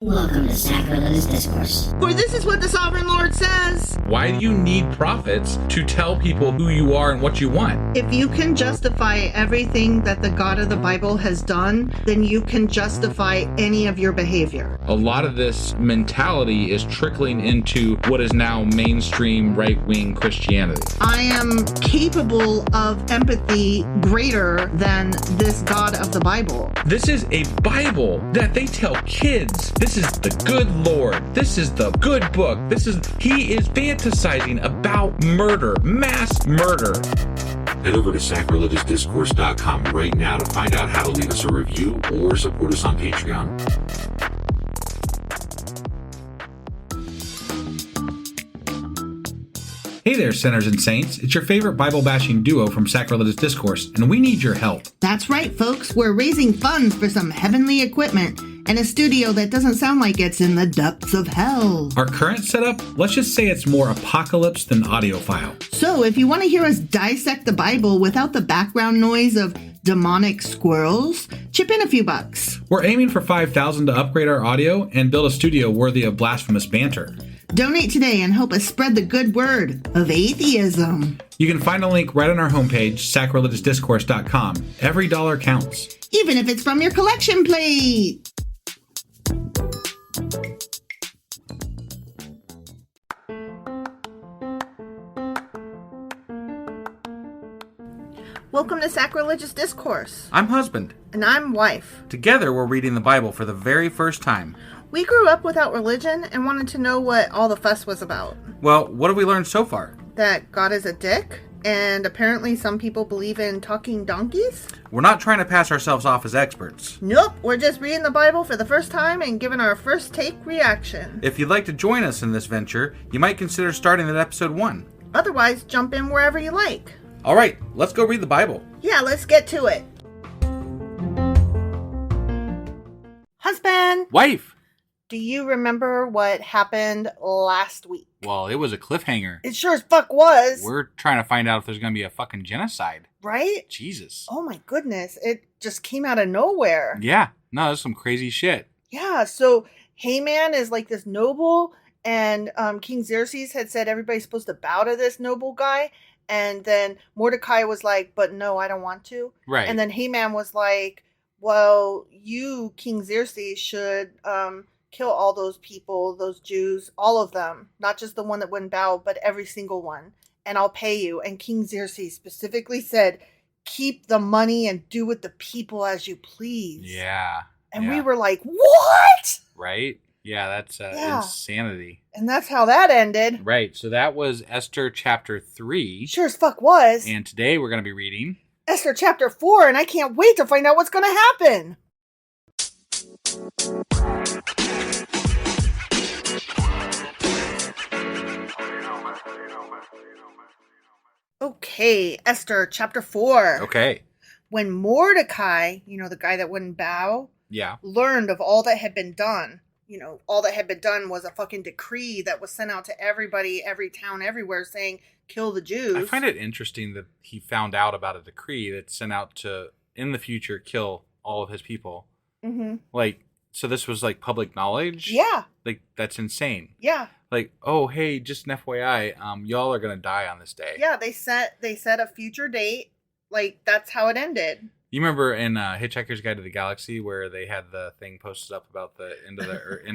Welcome to Sacrilegious Discourse. For this is what the Sovereign Lord says. Why do you need prophets to tell people who you are and what you want? If you can justify everything that the God of the Bible has done, then you can justify any of your behavior. A lot of this mentality is trickling into what is now mainstream right-wing Christianity. I am capable of empathy greater than this God of the Bible. This is a Bible that they tell kids. This is the good Lord. This is the good book. He is fantasizing about murder, mass murder. Head over to sacrilegiousdiscourse.com right now to find out how to leave us a review or support us on Patreon. Hey there, sinners and saints. It's your favorite Bible-bashing duo from Sacrilegious Discourse, and we need your help. That's right, folks. We're raising funds for some heavenly equipment and a studio that doesn't sound like it's in the depths of hell. Our current setup, let's just say it's more apocalypse than audiophile. So if you want to hear us dissect the Bible without the background noise of demonic squirrels, chip in a few bucks. We're aiming for $5,000 to upgrade our audio and build a studio worthy of blasphemous banter. Donate today and help us spread the good word of atheism. You can find a link right on our homepage, sacrilegiousdiscourse.com. Every dollar counts. Even if it's from your collection plate. Welcome to Sacrilegious Discourse. I'm husband. And I'm wife. Together, we're reading the Bible for the very first time. We grew up without religion and wanted to know what all the fuss was about. Well, what have we learned so far? That God is a dick, and apparently some people believe in talking donkeys? We're not trying to pass ourselves off as experts. Nope, we're just reading the Bible for the first time and giving our first take reaction. If you'd like to join us in this venture, you might consider starting at episode 1. Otherwise, jump in wherever you like. All right, let's go read the Bible. Yeah, let's get to it. Husband! Wife! Do you remember what happened last week? Well, it was a cliffhanger. It sure as fuck was. We're trying to find out if there's going to be a fucking genocide. Right? Jesus. Oh my goodness. It just came out of nowhere. Yeah. No, that's some crazy shit. Yeah, so Haman is like this noble, and King Xerxes had said everybody's supposed to bow to this noble guy. And then Mordecai was like, but no, I don't want to. Right. And then Haman was like, well, you, King Xerxes, should kill all those people, those Jews, all of them. Not just the one that wouldn't bow, but every single one. And I'll pay you. And King Xerxes specifically said, keep the money and do with the people as you please. Yeah. And we were like, what? Right? Yeah, that's insanity. And that's how that ended. Right, so that was Esther Chapter 3. Sure as fuck was. And today we're going to be reading Esther Chapter 4, and I can't wait to find out what's going to happen. Okay, Esther Chapter 4. Okay. When Mordecai, the guy that wouldn't bow, learned of all that had been done. All that had been done was a fucking decree that was sent out to everybody, every town, everywhere, saying, kill the Jews. I find it interesting that he found out about a decree that's sent out to, in the future, kill all of his people. Mm-hmm. So this was, public knowledge? Yeah. That's insane. Yeah. Oh, hey, just an FYI, y'all are going to die on this day. Yeah, they set a future date. That's how it ended. You remember in Hitchhiker's Guide to the Galaxy where they had the thing posted up about the end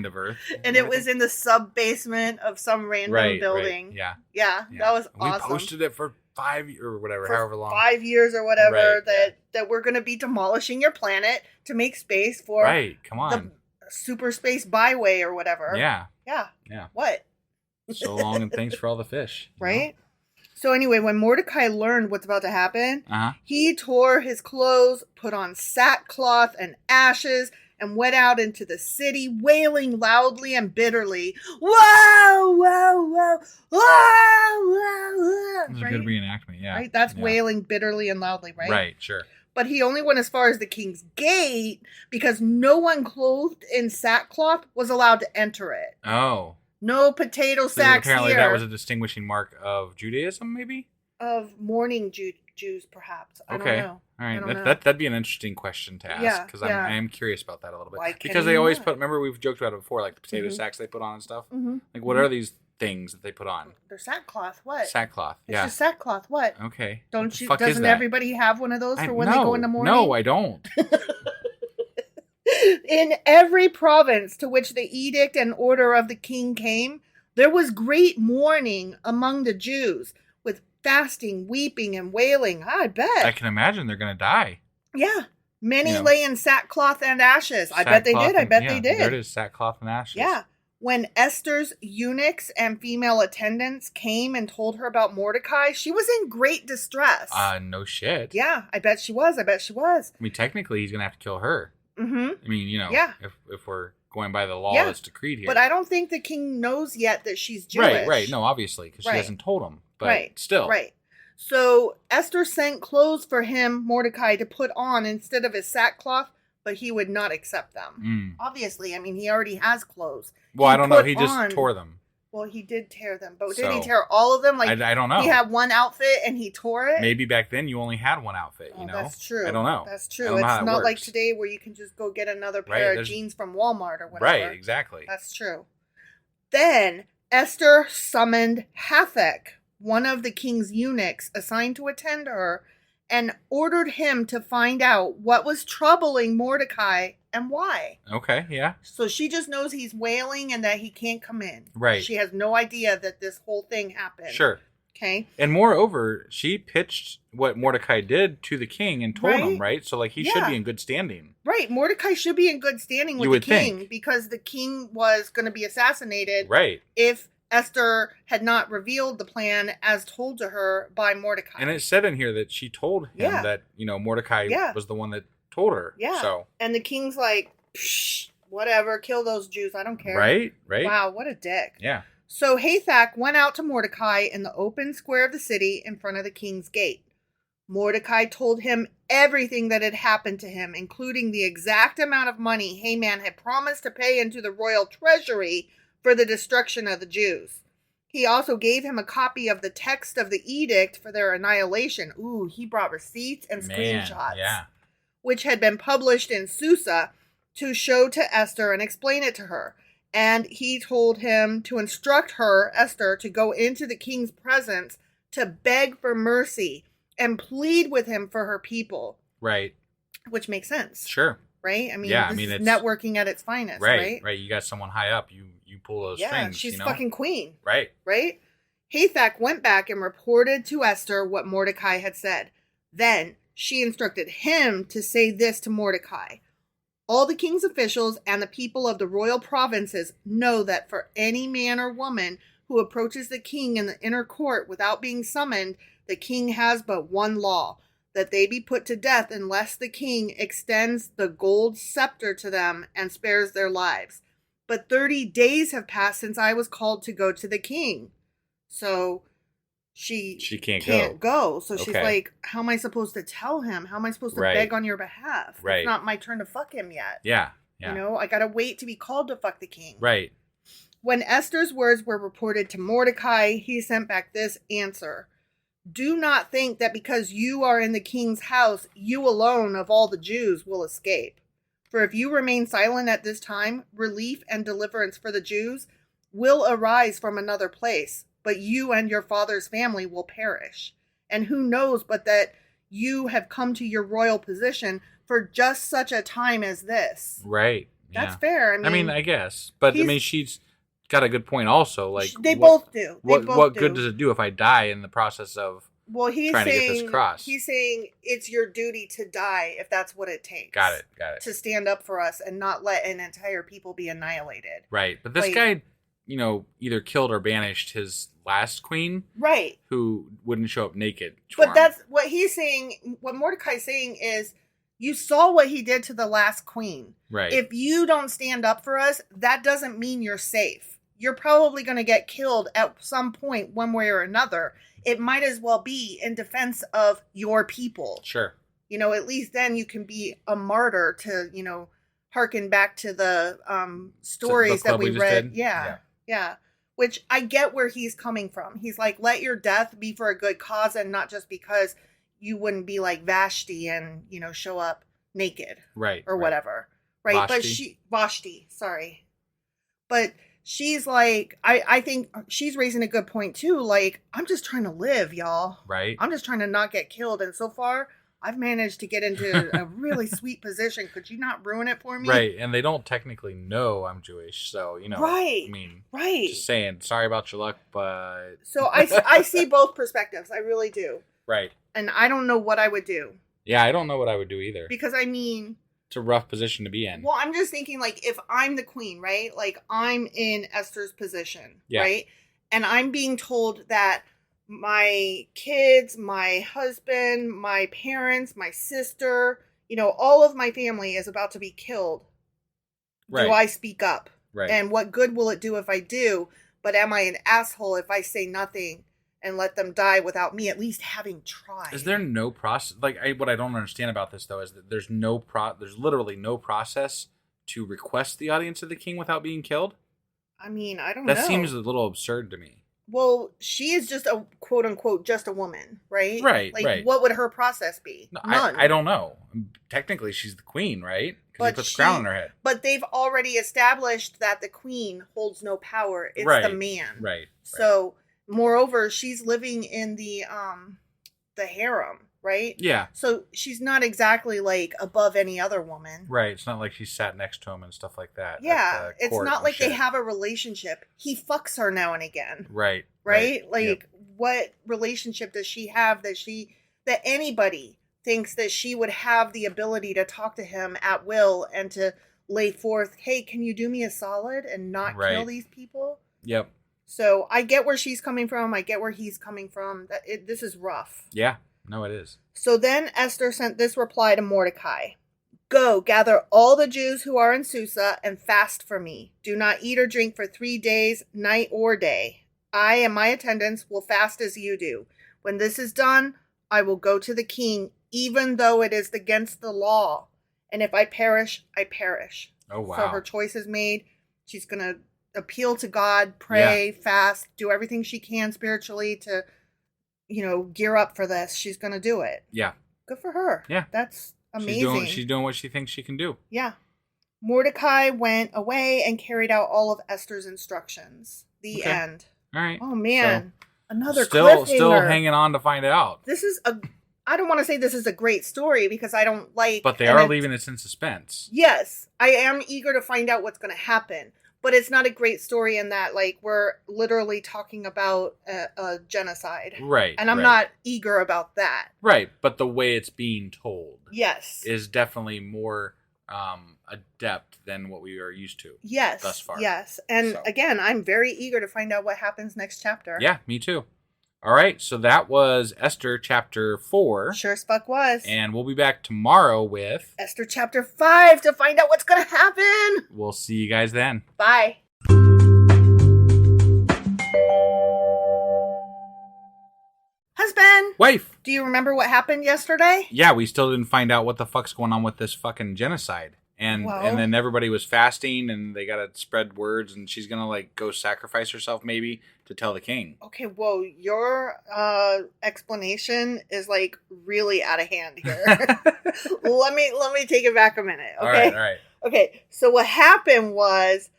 of Earth? And it was in the sub-basement of some random building. Right. Yeah, that was awesome. We posted it for 5 or whatever, however long. 5 years or whatever, that we're going to be demolishing your planet to make space for come on. the super space byway or whatever. Yeah. Yeah. What? So long and thanks for all the fish. Right? So anyway, when Mordecai learned what's about to happen, he tore his clothes, put on sackcloth and ashes, and went out into the city, wailing loudly and bitterly, "Whoa, whoa, whoa, whoa, whoa, whoa!" That's a good reenactment, yeah. Right? That's wailing bitterly and loudly, right? Right, sure. But he only went as far as the king's gate because no one clothed in sackcloth was allowed to enter it. Oh. No potato sacks apparently here. That was a distinguishing mark of Judaism, maybe? Of mourning Jews, perhaps. I Okay. don't know. All right. I don't know. That'd be an interesting question to ask Yeah, because yeah. I am curious about that a little bit. Why can Because you they always not? put, remember we've joked about it before, like the potato sacks they put on and stuff? Like, what are these things that they put on? They're sackcloth. What? Sackcloth. It's Yeah. just sackcloth. What? Okay. What Don't the you? fuck is Doesn't that? everybody have one of those for when they go in the morning? No, I don't. In every province to which the edict and order of the king came, there was great mourning among the Jews, with fasting, weeping, and wailing. I bet. I can imagine they're going to die. Yeah. Many You know. lay in sackcloth and ashes. I bet they did. I bet they did. There it is, sackcloth and ashes. Yeah. When Esther's eunuchs and female attendants came and told her about Mordecai, she was in great distress. No shit. Yeah, I bet she was. I bet she was. I mean, technically, he's going to have to kill her. Mm-hmm. I mean, Yeah. if we're going by the law Yeah. that's decreed here. But I don't think the king knows yet that she's Jewish. Right. No, obviously, because Right. she hasn't told him. But right. still. Right. So Esther sent clothes for him, Mordecai, to put on instead of his sackcloth, but he would not accept them. Obviously, I mean, he already has clothes. Well, He I don't know. put He just on- tore them. Well, he did tear them, but did So, he tear all of them? Like I don't know. He had one outfit and he tore it. Maybe back then you only had one outfit, you Oh, know? that's true. I don't know. That's I true. don't It's know how it not like works. today where you can just go get another Right, pair of there's- jeans from Walmart or whatever. Right, exactly. That's true. Then Esther summoned Hathach, one of the king's eunuchs assigned to attend her, and ordered him to find out what was troubling Mordecai and why. Okay, yeah. So she just knows he's wailing and that he can't come in. Right. She has no idea that this whole thing happened. Sure. Okay. And moreover, she pitched what Mordecai did to the king and told him, Right? right? So, like, he should Yeah. be in good standing. Right. Mordecai should be in good standing with You the would king think. because the king was going to be assassinated Right. if Esther had not revealed the plan as told to her by Mordecai. And it said in here that she told him Yeah. that, Mordecai Yeah. was the one that told her. Yeah. So, And the king's like, psh, whatever, kill those Jews. I don't care. right? Wow, what a dick. Yeah. So Hathach went out to Mordecai in the open square of the city in front of the king's gate. Mordecai told him everything that had happened to him, including the exact amount of money Haman had promised to pay into the royal treasury for the destruction of the Jews. He also gave him a copy of the text of the edict for their annihilation. Ooh, he brought receipts and screenshots. Yeah. Which had been published in Susa to show to Esther and explain it to her. And he told him to instruct her, Esther, to go into the king's presence to beg for mercy and plead with him for her people. Right. Which makes sense. Sure. Right? I mean, Yeah, I this mean, is it's- networking at its finest, right? Right. You got someone high up. You pull those Yeah, strings. she's you know? fucking queen. Right. Right? Hathach went back and reported to Esther what Mordecai had said. Then she instructed him to say this to Mordecai. All the king's officials and the people of the royal provinces know that for any man or woman who approaches the king in the inner court without being summoned, the king has but one law, that they be put to death unless the king extends the gold scepter to them and spares their lives. But 30 days have passed since I was called to go to the king. So she can't go. So she's Okay. like, how am I supposed to tell him? How am I supposed to Right. beg on your behalf? Right. It's not my turn to fuck him yet. Yeah. Yeah. You know, I got to wait to be called to fuck the king. Right. When Esther's words were reported to Mordecai, he sent back this answer. Do not think that because you are in the king's house, you alone of all the Jews will escape. For if you remain silent at this time, relief and deliverance for the Jews will arise from another place, but you and your father's family will perish. And who knows but that you have come to your royal position for just such a time as this. Right. That's yeah. fair. I guess. But, she's got a good point also. Like they both do. What good does it do if I die in the process of he's trying saying, to get this cross? He's saying it's your duty to die if that's what it takes. Got it. To stand up for us and not let an entire people be annihilated. Right. But this guy, either killed or banished his last queen. Right. Who wouldn't show up naked. But that's what he's saying. What Mordecai's saying is, you saw what he did to the last queen. Right. If you don't stand up for us, that doesn't mean you're safe. You're probably going to get killed at some point, one way or another. It might as well be in defense of your people. Sure. At least then you can be a martyr to, hearken back to the stories that we read. Yeah. Which I get where he's coming from. He's like, let your death be for a good cause and not just because you wouldn't be like Vashti and, show up naked. Right. Or whatever. Right. Vashti, sorry. But she's like, I think she's raising a good point too. Like, I'm just trying to live, y'all. Right. I'm just trying to not get killed. And so far, I've managed to get into a really sweet position. Could you not ruin it for me? Right. And they don't technically know I'm Jewish. So, Right. I mean, right. Just saying, sorry about your luck, but. So I see both perspectives. I really do. Right. And I don't know what I would do. Yeah, I don't know what I would do either. Because I mean, it's a rough position to be in. Well, I'm just thinking, like, if I'm the queen, right? Like, I'm in Esther's position, right? And I'm being told that my kids, my husband, my parents, my sister, all of my family is about to be killed. Right. Do I speak up? Right. And what good will it do if I do? But am I an asshole if I say nothing and let them die without me at least having tried? Is there no process? Like, what I don't understand about this, though, is that there's literally no process to request the audience of the king without being killed? I mean, I don't know. That seems a little absurd to me. Well, she is just a quote unquote just a woman, right? Right. Like, right. what would her process be? No, None. I don't know. Technically, she's the queen, right? Because he puts the crown on her head. But they've already established that the queen holds no power. It's the man. Right. So, moreover, she's living in the harem, right? Yeah. So she's not exactly like above any other woman. Right. It's not like she sat next to him and stuff like that. Yeah. It's not like they have a relationship. He fucks her now and again. Right. Right? Like, what relationship does she have that anybody thinks that she would have the ability to talk to him at will and to lay forth, hey, can you do me a solid and not kill these people? Yep. So I get where she's coming from. I get where he's coming from. This is rough. Yeah. No, it is. So then Esther sent this reply to Mordecai. Go, gather all the Jews who are in Susa and fast for me. Do not eat or drink for 3 days, night or day. I and my attendants will fast as you do. When this is done, I will go to the king, even though it is against the law. And if I perish, I perish. Oh, wow. So her choice is made. She's going to appeal to God, pray, fast, do everything she can spiritually to, gear up for this. She's going to do it. Yeah. Good for her. Yeah. That's amazing. She's doing what she thinks she can do. Yeah. Mordecai went away and carried out all of Esther's instructions. The end. All right. Oh, man. So, another still cliffhanger. Hanging on to find out. I don't want to say this is a great story because I don't like... But they are leaving us in suspense. Yes. I am eager to find out what's going to happen. But it's not a great story in that, like, we're literally talking about a genocide. Right. And I'm not eager about that. Right. But the way it's being told. Yes. Is definitely more adept than what we are used to. Yes. Thus far. Yes. And again, I'm very eager to find out what happens next chapter. Yeah, me too. All right. So that was Esther chapter 4. Sure as fuck was. And we'll be back tomorrow with Esther chapter 5 to find out what's going to happen. We'll see you guys then. Bye. Husband. Wife. Do you remember what happened yesterday? Yeah, we still didn't find out what the fuck's going on with this fucking genocide. And then everybody was fasting and they got to spread words and she's going to like go sacrifice herself maybe to tell the king. Okay, whoa, your explanation is like really out of hand here. let me take it back a minute, okay? All right. Okay, so what happened was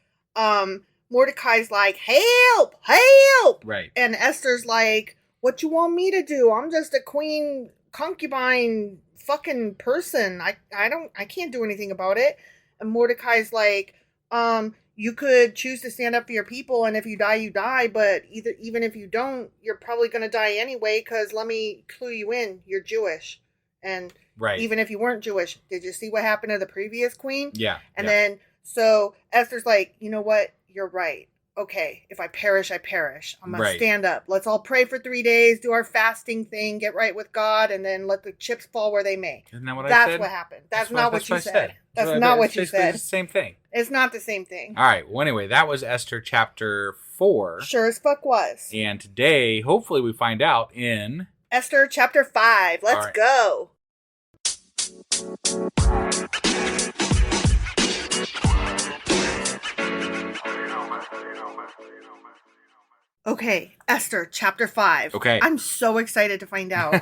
Mordecai's like, help, help! Right. And Esther's like, what you want me to do? I'm just a queen concubine fucking person. I can't do anything about it. And Mordecai's like, you could choose to stand up for your people, and if you die, you die, but even if you don't, you're probably going to die anyway, because let me clue you in, you're Jewish. And even if you weren't Jewish, did you see what happened to the previous queen? Yeah. And then, so Esther's like, you know what? You're right. Okay, if I perish, I perish. I'm going to stand up. Let's all pray for 3 days, do our fasting thing, get right with God, and then let the chips fall where they may. Isn't that what I said? That's what happened. That's not what you said. That's not not what you said. It's the same thing. It's not the same thing. All right. Well, anyway, that was Esther chapter 4. Sure as fuck was. And today, hopefully we find out in... Esther chapter 5. Let's go. Okay, Esther, chapter 5. Okay. I'm so excited to find out.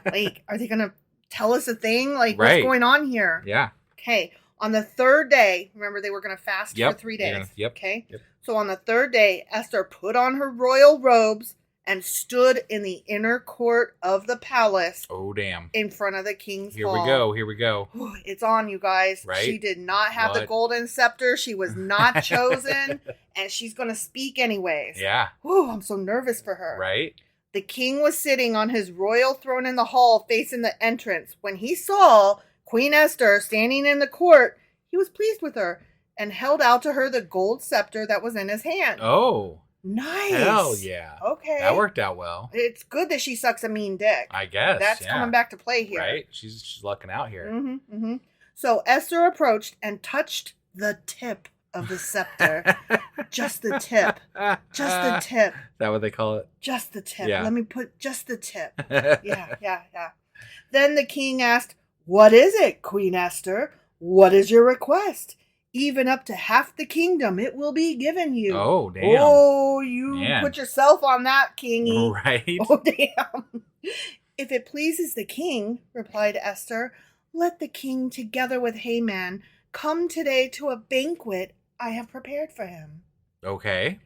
Like, are they going to tell us a thing? Like, Right. what's going on here? Yeah. Okay, on the third day, remember they were going to fast for 3 days. Okay? Yep. So on the third day, Esther put on her royal robes and stood in the inner court of the palace. Oh, damn. In front of the king's hall. Here we go. It's on, you guys. Right? She did not have the golden scepter. She was not chosen. And she's going to speak anyways. Yeah. I'm so nervous for her. Right? The king was sitting on his royal throne in the hall facing the entrance. When he saw Queen Esther standing in the court, he was pleased with her and held out to her the gold scepter that was in his hand. Oh. Nice. Hell yeah. Okay. That worked out well. It's good that she sucks a mean dick. I guess. That's coming back to play here. Right? She's lucking out here. Mm-hmm. So Esther approached and touched the tip of the scepter. Just the tip. Just the tip. Is that what they call it? Just the tip. Yeah. Let me put just the tip. Yeah. Then the king asked, "What is it, Queen Esther? What is your request? Even up to half the kingdom, it will be given you." Oh, damn. Oh, you put yourself on that, kingy. Right. Oh, damn. "If it pleases the king," replied Esther, "let the king, together with Haman, come today to a banquet I have prepared for him." Okay.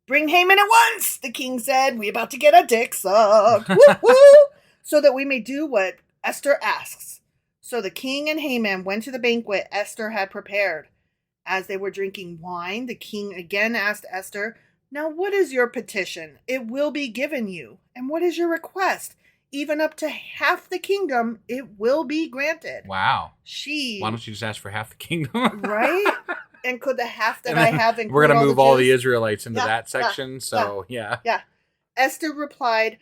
"Bring Haman at once," the king said. "We about to get a dick sucked." Woo-hoo! "So that we may do what Esther asks." So the king and Haman went to the banquet Esther had prepared. As they were drinking wine, the king again asked Esther, "Now what is your petition? It will be given you. And what is your request? Even up to half the kingdom, it will be granted." Wow. Why don't you just ask for half the kingdom? Right? And could the half that I have include we're going to move all the Jews? Israelites into that section. Yeah. Esther replied,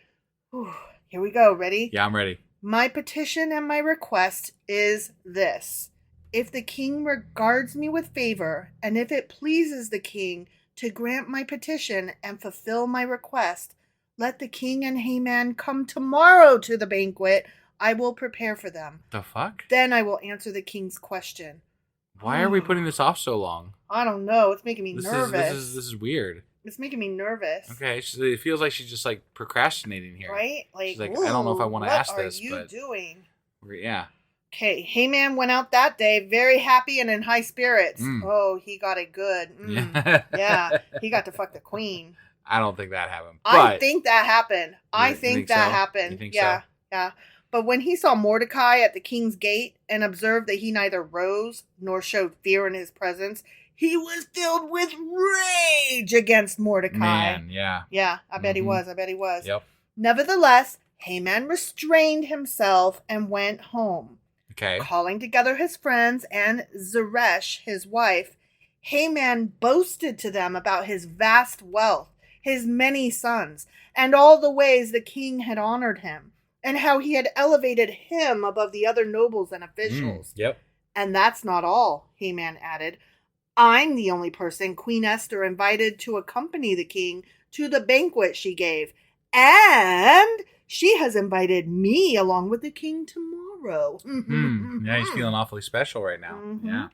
here we go. Ready? Yeah, I'm ready. "My petition and my request is this. If the king regards me with favor, and if it pleases the king to grant my petition and fulfill my request, let the king and Haman come tomorrow to the banquet I will prepare for them. The fuck? Then I will answer the king's question." Why are we putting this off so long? I don't know. It's making me nervous. This is weird. It's making me nervous. Okay, so it feels like she's just like procrastinating here. Right? Like, she's like, I don't know if I want to ask this. What are you doing? Yeah. Okay, Haman went out that day very happy and in high spirits. Oh, he got it good. Yeah, he got to fuck the queen. I don't think that happened. I think that happened. You think that so? happened. You think Yeah, so? yeah. But when he saw Mordecai at the king's gate and observed that he neither rose nor showed fear in his presence, he was filled with rage against Mordecai. Man, yeah. Yeah, I bet he was. Yep. Nevertheless, Haman restrained himself and went home. Okay. Calling together his friends and Zeresh, his wife, Haman boasted to them about his vast wealth, his many sons, and all the ways the king had honored him, and how he had elevated him above the other nobles and officials. Yep. "And that's not all," Haman added. "I'm the only person Queen Esther invited to accompany the king to the banquet she gave, and she has invited me along with the king tomorrow." Yeah, he's feeling awfully special right now. Yeah.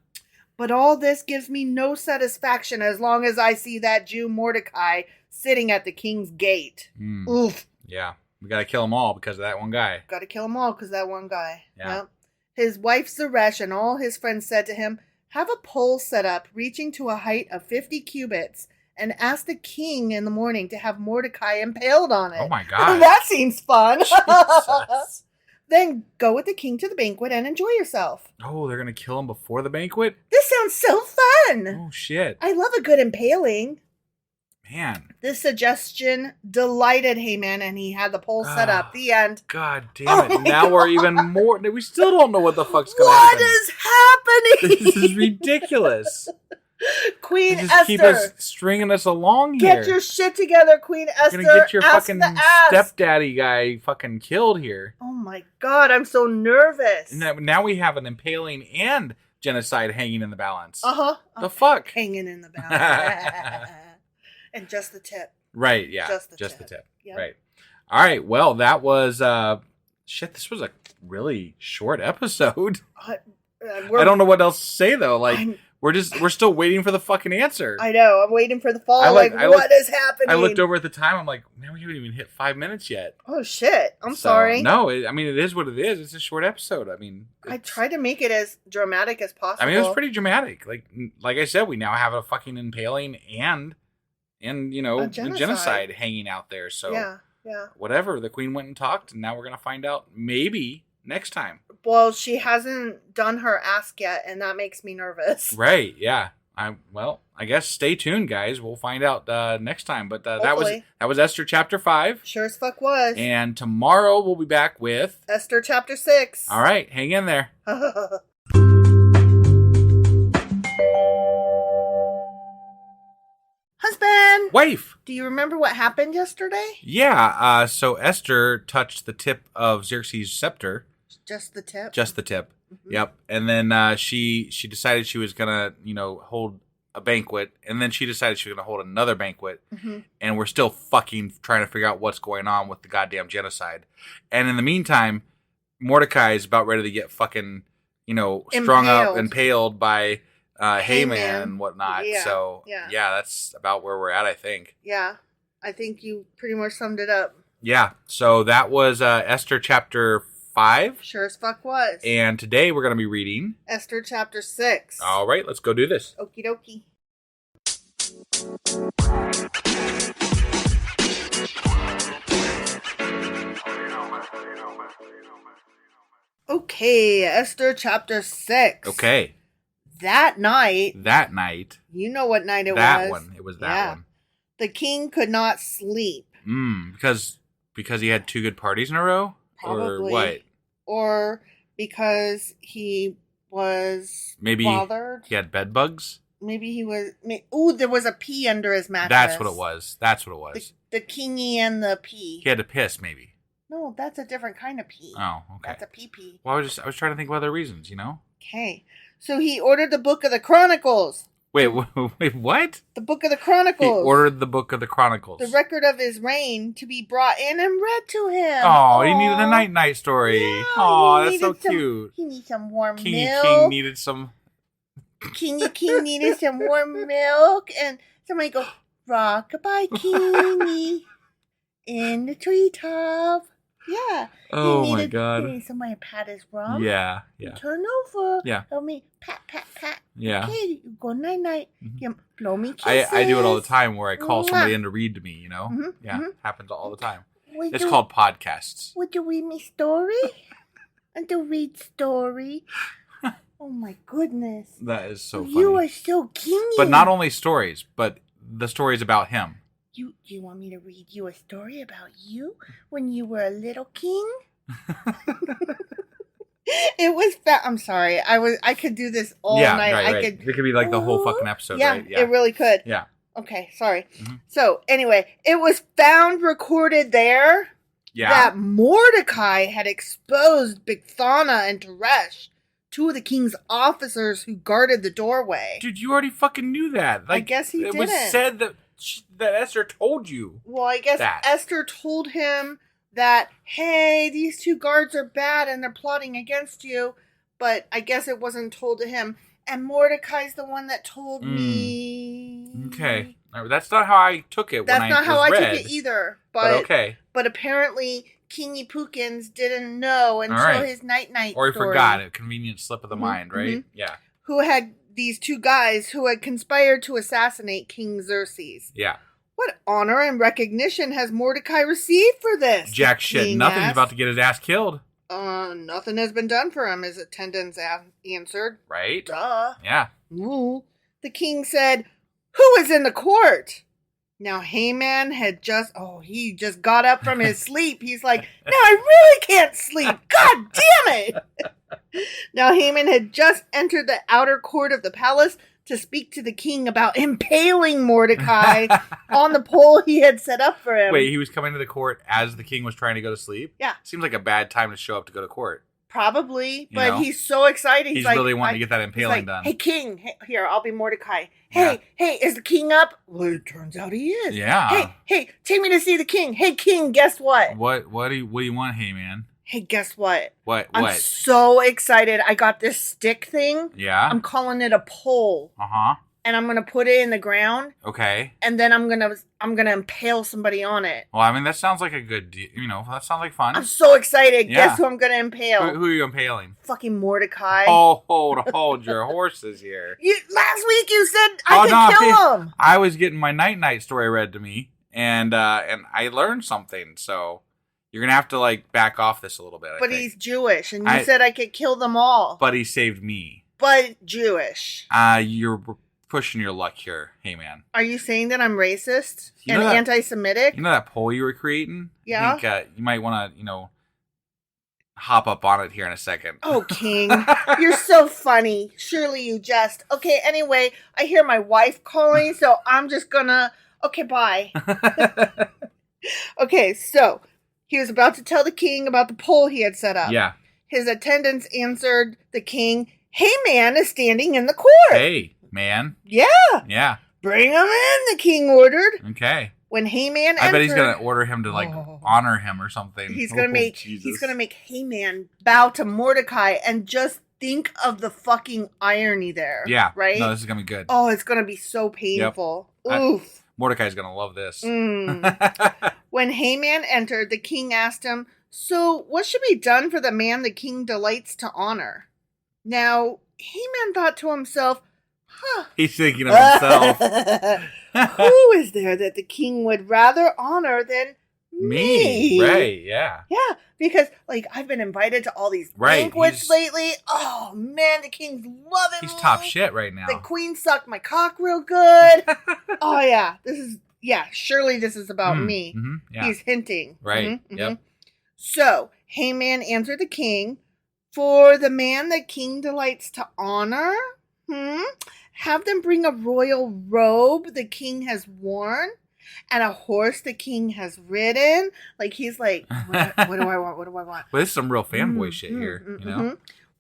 "But all this gives me no satisfaction as long as I see that Jew Mordecai sitting at the king's gate." Oof. Yeah. We got to kill them all because of that one guy. Got to kill them all because that one guy. Yeah. Yep. His wife Zeresh and all his friends said to him, "Have a pole set up reaching to a height of 50 cubits and ask the king in the morning to have Mordecai impaled on it." Oh my God. That seems fun. Jesus. "Then go with the king to the banquet and enjoy yourself." Oh, they're going to kill him before the banquet? This sounds so fun. Oh, shit. I love a good impaling. Man. This suggestion delighted Haman, and he had the pole set up. The end. God damn it. Now we're even more... We still don't know what the fuck's going to What happen. is happening? This is ridiculous. Queen They just Esther. keep us stringing us along here. Get your shit together, Queen Esther. You're going to get your Ask fucking the ass. stepdaddy guy fucking killed here. Oh my God, I'm so nervous. And now we have an impaling and genocide hanging in the balance. Uh-huh. The fuck? Hanging in the balance. And just the tip. Right, yeah. Just the the tip. tip. Yep. Right. All right, well, that was... this was a really short episode. I don't know what else to say, though. Like, We're still waiting for the fucking answer. I know. I'm waiting for the fall. What is happening? I looked over at the time. I'm like, man, we haven't even hit 5 minutes yet. Oh shit! I'm sorry. No, it is what it is. It's a short episode. I mean, I tried to make it as dramatic as possible. I mean, it was pretty dramatic. Like I said, we now have a fucking impaling and a genocide hanging out there. So yeah. Whatever. The queen went and talked, and now we're gonna find out maybe next time. Well, she hasn't done her ask yet, and that makes me nervous. Right, yeah. I guess stay tuned, guys. We'll find out next time. But that was Esther Chapter 5. Sure as fuck was. And tomorrow we'll be back with... Esther Chapter 6. All right, hang in there. Husband! Wife! Do you remember what happened yesterday? Yeah, so Esther touched the tip of Xerxes' scepter. Just the tip? Just the tip. Mm-hmm. Yep. And then she decided she was going to, hold a banquet. And then she decided she was going to hold another banquet. Mm-hmm. And we're still fucking trying to figure out what's going on with the goddamn genocide. And in the meantime, Mordecai is about ready to get fucking, strung up, impaled by Haman and whatnot. Yeah. So, yeah, that's about where we're at, I think. Yeah. I think you pretty much summed it up. Yeah. So that was Esther Chapter 5. Sure as fuck was. And today we're going to be reading Esther Chapter 6. All right, let's go do this. Okie dokie. Okay, Esther Chapter 6. Okay. That night. You know what night it was. That one. It was that one. The king could not sleep. Because he had 2 good parties in a row? Probably. Or what? Or because he was bothered. He had bed bugs? Maybe he was... there was a pee under his mattress. That's what it was. The kingy and the pee. He had to piss, maybe. No, that's a different kind of pee. Oh, okay. That's a pee-pee. Well, I was trying to think of other reasons, Okay. So he ordered the Book of the Chronicles. Wait, what? The Book of the Chronicles. He ordered the Book of the Chronicles. The record of his reign to be brought in and read to him. Oh, he needed a night story. Yeah, oh, that's so cute. He needed some warm milk. King needed some... King needed some warm milk. And somebody go, rock-a-bye, Kingy, in the treetop. Yeah. Oh, my God. He needed somebody to pat his rump. Yeah. Turn over. Yeah. Help me pat, pat, pat. Yeah. Okay, go night-night. Mm-hmm. Blow me kisses. I do it all the time where I call somebody in to read to me, Mm-hmm. Yeah, happens all the time. It's called podcasts. Would you read me story? And to read story. Oh, my goodness. That is so funny. You are so kingy. But not only stories, but the stories about him. Do you want me to read you a story about you when you were a little king? It was I'm sorry. I could do this all night. Right. It could be like the whole fucking episode, right? Yeah, it really could. Yeah. Okay, sorry. Mm-hmm. So, anyway, it was recorded there that Mordecai had exposed Bigthana and Teresh, 2 of the king's officers who guarded the doorway. Dude, you already fucking knew that. I guess he didn't. It was said that Esther told you. Well, I guess Esther told him that, hey, these 2 guards are bad and they're plotting against you. But I guess it wasn't told to him. And Mordecai's the one that told me. Okay. That's not how I took it when I was read. That's not how I took it either. But okay. But apparently, Kingy Pookins didn't know until his night-night Or he story. forgot. A convenient slip of the mind, right? Mm-hmm. Yeah. Who had these 2 guys who had conspired to assassinate King Xerxes. Yeah. What honor and recognition has Mordecai received for this? Jack shit. Nothing's about to get his ass killed. Nothing has been done for him, his attendants answered. Right? Duh. Yeah. Ooh. The king said, who is in the court? Now Haman had just got up from his sleep. He's like, now I really can't sleep. God damn it. Now Haman had just entered the outer court of the palace to speak to the king about impaling Mordecai on the pole he had set up for him. Wait, he was coming to the court as the king was trying to go to sleep? Yeah. Seems like a bad time to show up to go to court. Probably, but he's so excited. He's like, really wanting to get that impaling done. Hey, king, here, I'll be Mordecai. Hey, is the king up? Well, it turns out he is. Yeah. Hey, take me to see the king. Hey, king, guess what? What do you want, hey man? Hey, guess what? What? I'm so excited. I got this stick thing. Yeah? I'm calling it a pole. Uh-huh. And I'm going to put it in the ground. Okay. And then I'm going to impale somebody on it. Well, I mean, that sounds like a good deal. That sounds like fun. I'm so excited. Yeah. Guess who I'm going to impale? Who are you impaling? Fucking Mordecai. Oh, hold your horses here. Last week you said I could kill him. I was getting my night story read to me, and I learned something, so you're going to have to, like, back off this a little bit, I But think. he's Jewish, and you said I could kill them all. But he saved me. But Jewish. You're pushing your luck here. Hey, man. Are you saying that I'm racist You and know that- anti-Semitic? You know that poll you were creating? Yeah. I think you might want to, hop up on it here in a second. Oh, King. You're so funny. Surely you jest. Okay, anyway, I hear my wife calling, so I'm just gonna... Okay, bye. Okay, so he was about to tell the king about the poll he had set up. Yeah. His attendants answered the king, "Hey, man is standing in the court." Hey, man. Yeah. Yeah. Bring him in, the king ordered. Okay. When Heyman entered... I bet he's going to order him to, honor him or something. He's going to make Heyman bow to Mordecai, and just think of the fucking irony there. Yeah. Right? No, this is going to be good. Oh, it's going to be so painful. Yep. Oof. Mordecai's going to love this. When Heyman entered, the king asked him, "So, what should be done for the man the king delights to honor?" Now, Heyman thought to himself, He's thinking of himself. who is there that the king would rather honor than me? Right, yeah. Yeah, because, I've been invited to all these banquets lately. Oh, man, the king's loving me. He's top shit right now. The queen sucked my cock real good. Oh, yeah. Surely this is about me. Mm-hmm, yeah. He's hinting. Right, Mm-hmm, yep. So, Heyman answered the king, "For the man the king delights to honor, have them bring a royal robe the king has worn, and a horse the king has ridden." He's like, what do I want? What do I want? Well, this is some real fanboy shit here,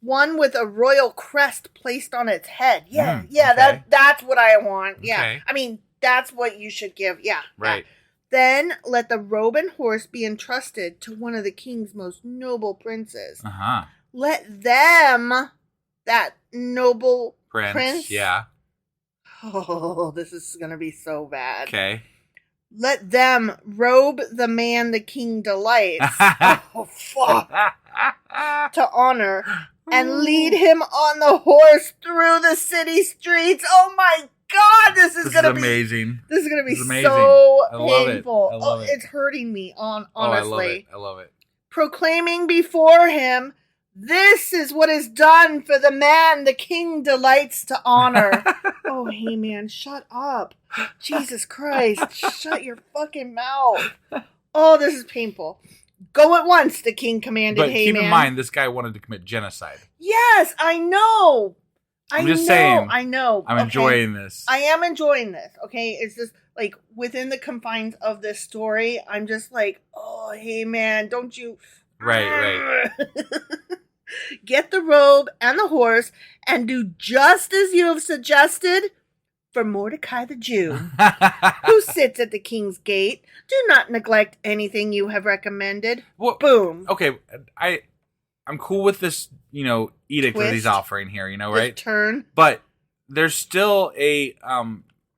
One with a royal crest placed on its head. Yeah, okay. that's what I want. Yeah. Okay. I mean, that's what you should give. Yeah. Right. Yeah. Then let the robe and horse be entrusted to one of the king's most noble princes. Uh-huh. Let them, that noble prince. Yeah. Oh, this is going to be so bad. Okay. Let them robe the man the king delights. Oh, fuck. To honor, and lead him on the horse through the city streets. Oh my God, this is gonna be amazing. This is gonna be amazing. so I love painful. it. I love it. It's hurting me. Honestly, I love it. Proclaiming before him, "This is what is done for the man the king delights to honor." Oh, hey man, shut up! Jesus Christ, shut your fucking mouth! Oh, this is painful. Go at once, the king commanded. But Hey keep man. in mind, this guy wanted to commit genocide. Yes, I know. I'm just saying. I know. I'm enjoying this. I am enjoying this. Okay, it's just within the confines of this story. I'm just oh, hey man, don't you? Right. Get the robe and the horse, and do just as you have suggested for Mordecai the Jew, who sits at the king's gate. Do not neglect anything you have recommended. Well, Boom. Okay, I'm cool with this, edict that he's Twist. offering here, right? This turn. But there's still a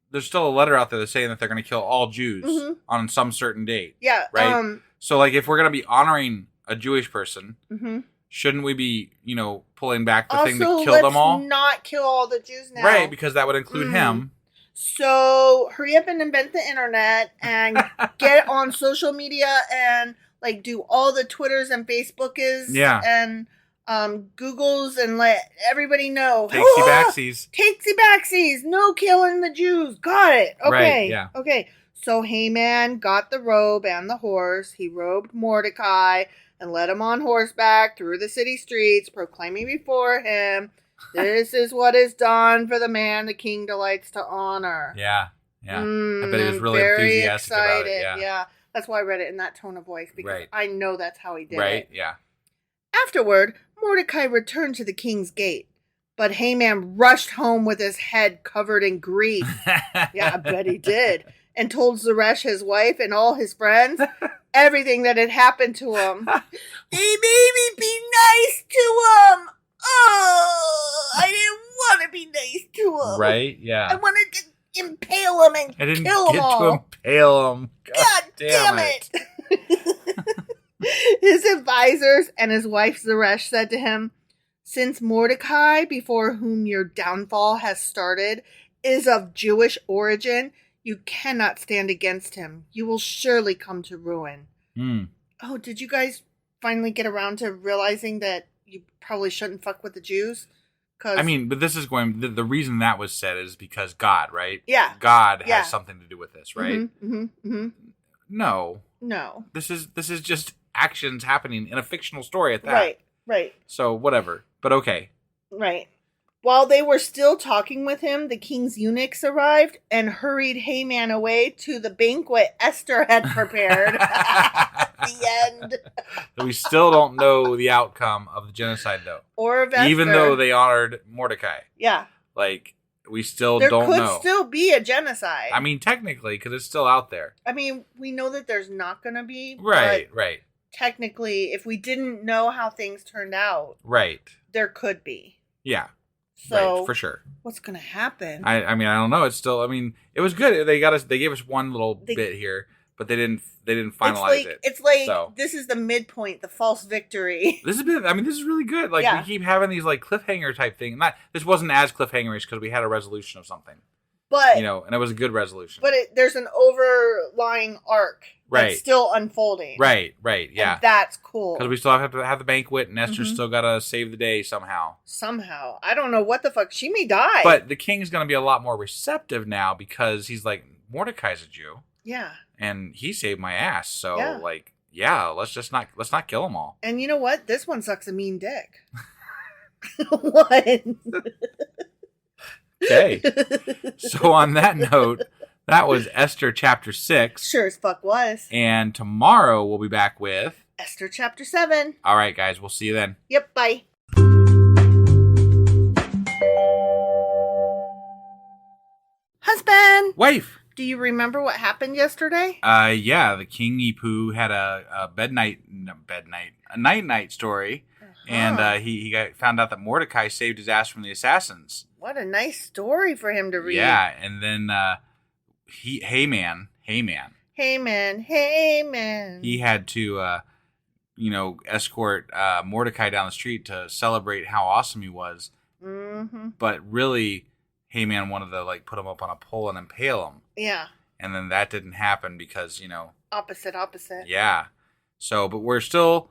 letter out there that's saying that they're going to kill all Jews on some certain date. Yeah. Right. So if we're going to be honoring a Jewish person, Mm-hmm. shouldn't we be, pulling back the thing to Also, kill them all? let's not kill all the Jews now. Right, because that would include him. So hurry up and invent the internet and get on social media and do all the Twitters and Facebookers and Googles and let everybody know. Takesy backsies. Takesy backsies. No killing the Jews. Got it. Okay. Right, yeah. Okay. So Haman got the robe and the horse. He robed Mordecai and led him on horseback through the city streets, proclaiming before him, "This is what is done for the man the king delights to honor." Yeah. I bet he was really very enthusiastic about it. Yeah. That's why I read it in that tone of voice, because I know that's how he did it. Right, yeah. Afterward, Mordecai returned to the king's gate, but Haman rushed home with his head covered in grief. Yeah, I bet he did. And told Zeresh, his wife, and all his friends, everything that had happened to him. They made me be nice to him. Oh, I didn't want to be nice to him. Right? Yeah. I wanted to impale him and I didn't kill him get all. to impale him. God damn it. His advisors and his wife Zeresh said to him, "Since Mordecai, before whom your downfall has started, is of Jewish origin, you cannot stand against him. You will surely come to ruin." Oh, did you guys finally get around to realizing that you probably shouldn't fuck with the Jews? I mean, but this is going... The reason that was said is because God, right? Yeah. God Yeah. has something to do with this, right? No. No. This is just actions happening in a fictional story at that. Right. So, whatever. But okay. Right. While they were still talking with him, the king's eunuchs arrived and hurried Haman away to the banquet Esther had prepared. The end. We still don't know the outcome of the genocide, though. Or of Esther. Even though they honored Mordecai. Yeah. Like, we still there don't know. There could still be a genocide. I mean, technically, because it's still out there. I mean, we know that there's not going to be. Right. Technically, if we didn't know how things turned out. Right. There could be. Yeah. So, right, for sure. What's going to happen? I mean, I don't know. It's still, I mean, it was good. They gave us one little bit here, but they didn't finalize it. It's like this is the midpoint, the false victory. This is really good. Like, we keep having these like cliffhanger type thing. This wasn't as cliffhangerish because we had a resolution of something. But and it was a good resolution. But there's an overlying arc that's still unfolding. Right, yeah. And that's cool. Because we still have to have the banquet, and Esther's still got to save the day somehow. I don't know what the fuck. She may die. But the king's going to be a lot more receptive now because he's like, Mordecai's a Jew. Yeah. And he saved my ass. So, let's not kill them all. And you know what? This one sucks a mean dick. What? Okay. So on that note, that was Esther Chapter 6. Sure as fuck was. And tomorrow we'll be back with Esther Chapter 7. All right, guys. We'll see you then. Yep. Bye. Husband. Wife. Do you remember what happened yesterday? Yeah. The King Eepoo had a night story. And he found out that Mordecai saved his ass from the assassins. What a nice story for him to read. Yeah, and then Haman. He had to, escort Mordecai down the street to celebrate how awesome he was. Mm-hmm. But really, Haman wanted to put him up on a pole and impale him. Yeah. And then that didn't happen because opposite. Yeah. So, but we're still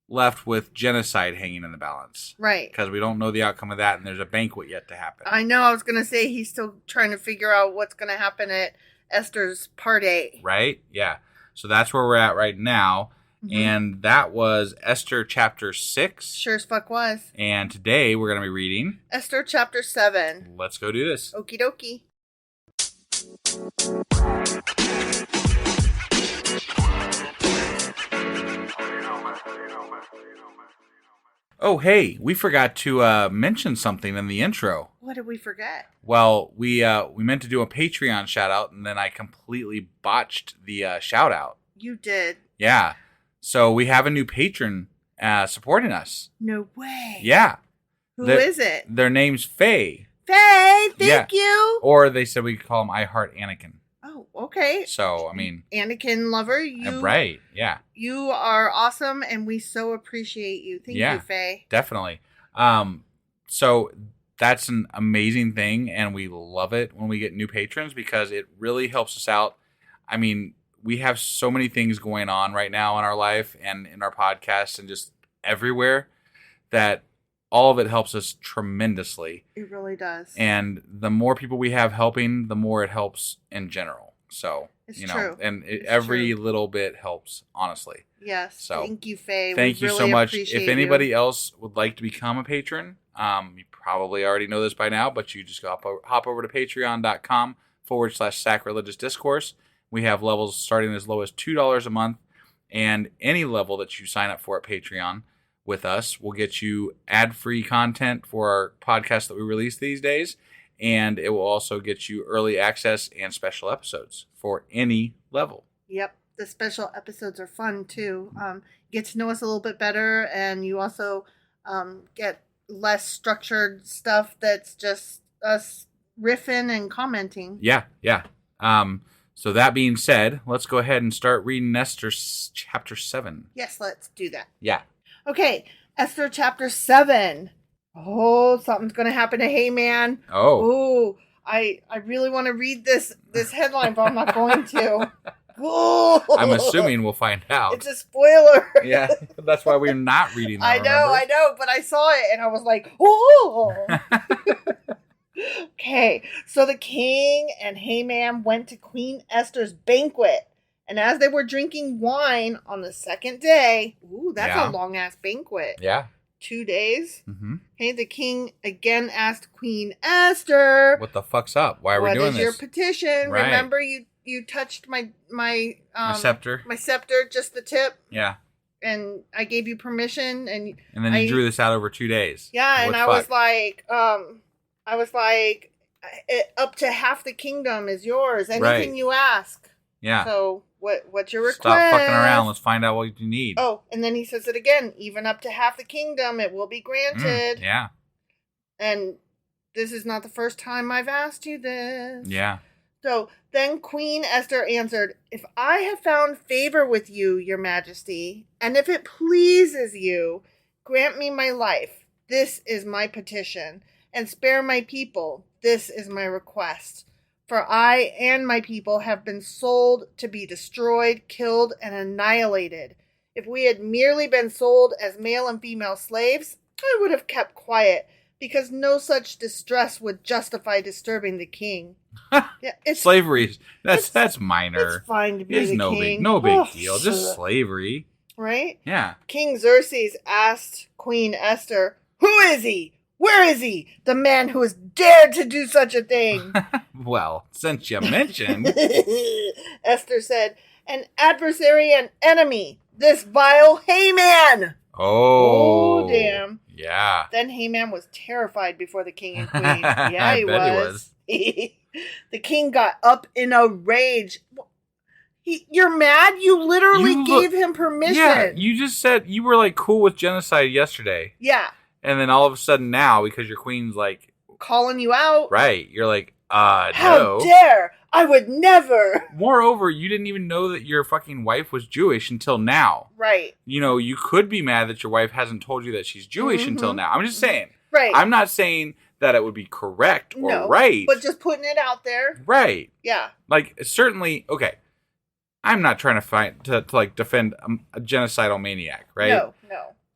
left with genocide hanging in the balance. Right. Because we don't know the outcome of that, and there's a banquet yet to happen. I know. I was going to say he's still trying to figure out what's going to happen at Esther's Part 8. Right? Yeah. So that's where we're at right now. Mm-hmm. And that was Esther Chapter 6. Sure as fuck was. And today we're going to be reading Esther Chapter 7. Let's go do this. Okie dokie. Oh, hey, we forgot to mention something in the intro. What did we forget? Well, we meant to do a Patreon shout out, and then I completely botched the shout out. You did. Yeah. So we have a new patron supporting us. No way. Yeah. Who is it? Their name's Faye. Faye, thank you. Or they said we could call him I Heart Anakin. Oh, okay. So, I mean... Anakin lover, you... Right, yeah. You are awesome, and we so appreciate you. Thank you, Faye. Definitely. So, that's an amazing thing, and we love it when we get new patrons because it really helps us out. I mean, we have so many things going on right now in our life and in our podcast and just everywhere that... all of it helps us tremendously. It really does. And the more people we have helping, the more it helps in general. So, it's true. And every little bit helps, honestly. Yes. So, thank you, Faye. Thank you so much. If anybody else would like to become a patron, you probably already know this by now, but you just hop over to patreon.com/sacrilegious discourse. We have levels starting as low as $2 a month, and any level that you sign up for at Patreon with us will get you ad-free content for our podcast that we release these days, and it will also get you early access and special episodes for any level. Yep. the special episodes are fun too. Get to know us a little bit better, and you also get less structured stuff that's just us riffing and commenting. Yeah. So that being said, let's go ahead and start reading Esther chapter 7. Yes, let's do that. Yeah. Okay, Esther chapter 7. Oh, something's going to happen to Haman. Oh. I really want to read this headline, but I'm not going to. Ooh. I'm assuming we'll find out. It's a spoiler. Yeah, that's why we're not reading that. I know, but I saw it and I was like, oh. Okay, so the king and Haman went to Queen Esther's banquet, and as they were drinking wine on the second day, that's a long-ass banquet. Yeah. 2 days. Mm-hmm. Okay, the king again asked Queen Esther, what the fuck's up? Why are we doing this? What is your petition? Right. Remember you touched my scepter? My scepter, just the tip. Yeah. And I gave you permission, and then you drew this out over 2 days. Yeah, and I was like, up to half the kingdom is yours. Anything you ask. Yeah. So what's your request? Stop fucking around. Let's find out what you need. Oh, and then he says it again. Even up to half the kingdom, it will be granted. Yeah. And this is not the first time I've asked you this. Yeah. So then Queen Esther answered, if I have found favor with you, your majesty, and if it pleases you, grant me my life. This is my petition. And spare my people. This is my request. For I and my people have been sold to be destroyed, killed, and annihilated. If we had merely been sold as male and female slaves, I would have kept quiet, because no such distress would justify disturbing the king. Slavery, that's minor. It's fine to be the king. No big deal. Just slavery. Right? Yeah. King Xerxes asked Queen Esther, who is he? Where is he? The man who has dared to do such a thing. Well, since you mentioned. Esther said, an adversary and enemy. This vile Haman. Oh, damn. Yeah. Then Haman was terrified before the king and queen. Yeah, he was. The king got up in a rage. You're mad? You literally gave him permission. Yeah, you just said you were like cool with genocide yesterday. Yeah. And then all of a sudden now, because your queen's like calling you out. Right. You're like, How no. dare! I would never. Moreover, you didn't even know that your fucking wife was Jewish until now. Right. You know, you could be mad that your wife hasn't told you that she's Jewish until now. I'm just saying. Right. I'm not saying that it would be correct or right. But just putting it out there. Right. Yeah. Like, certainly, okay. I'm not trying to like defend a genocidal maniac, right? No.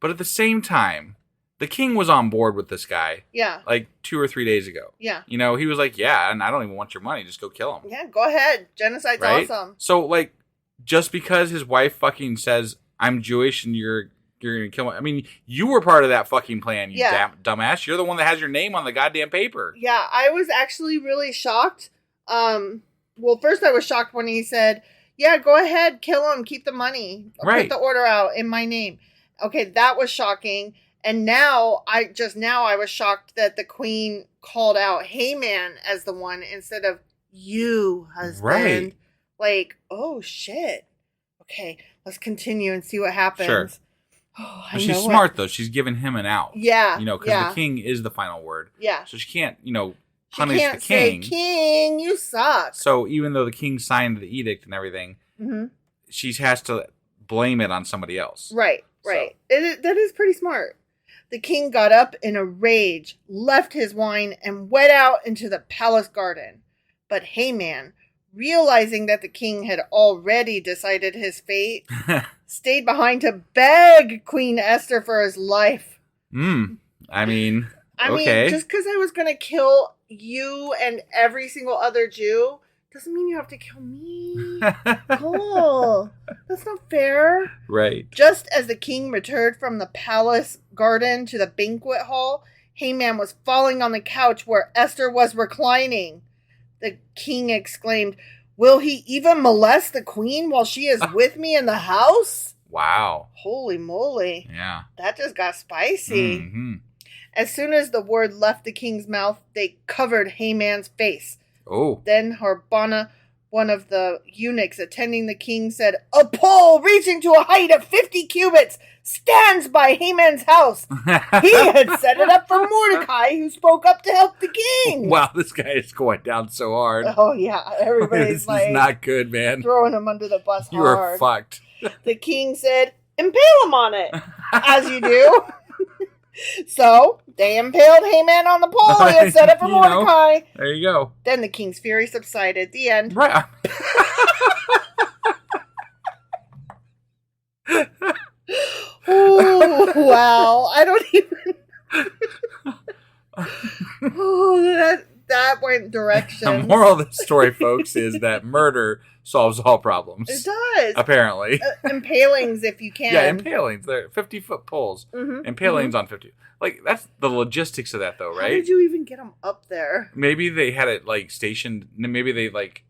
But at the same time, the king was on board with this guy. Yeah. Like 2 or 3 days ago. Yeah. You know, he was like, yeah, and I don't even want your money. Just go kill him. Yeah, go ahead. Genocide's awesome. So, like, just because his wife fucking says, I'm Jewish and you're going to kill me. I mean, you were part of that fucking plan, you dumbass. You're the one that has your name on the goddamn paper. Yeah, I was actually really shocked. Well, first I was shocked when he said, yeah, go ahead, kill him, keep the money. Put the order out in my name. Okay, that was shocking. And now I was shocked that the queen called out Haman as the one instead of you, husband. Right. Like, oh shit. Okay, let's continue and see what happens. Sure. Oh, but she's smart though. She's giving him an out. Yeah. You know, because the king is the final word. Yeah. So she can't, punish the king. Say, king, you suck. So even though the king signed the edict and everything, she has to blame it on somebody else. Right. That is pretty smart. The king got up in a rage, left his wine, and went out into the palace garden. But Haman, realizing that the king had already decided his fate, stayed behind to beg Queen Esther for his life. I mean, just because I was going to kill you and every single other Jew doesn't mean you have to kill me. Cool. That's not fair. Right. Just as the king returned from the palace garden to the banquet hall, Haman was falling on the couch where Esther was reclining. The king exclaimed, will he even molest the queen while she is with me in the house? Wow. Holy moly. Yeah. That just got spicy. Mm-hmm. As soon as the word left the king's mouth, they covered Haman's face. Oh. Then Harbona one of the eunuchs attending the king said, "A pole reaching to a height of 50 cubits stands by Haman's house. He had set it up for Mordecai, who spoke up to help the king." Wow, this guy is going down so hard. Oh, yeah. Everybody's This is not good, man. throwing him under the bus You hard. are fucked. The king said, "Impale him on it," as you do. So they impaled Haman on the pole he had set up for Mordecai. There you go. Then the king's fury subsided. The end. Right. Ooh, wow. I don't even. Oh, that went directions. The moral of the story, folks, is that murder solves all problems. It does. Apparently. Impalings, if you can. Yeah, impalings. They're 50-foot poles. Mm-hmm. Impalings on 50. Like, that's the logistics of that, though, right? How did you even get them up there? Maybe they had it, like, stationed. Maybe they, like,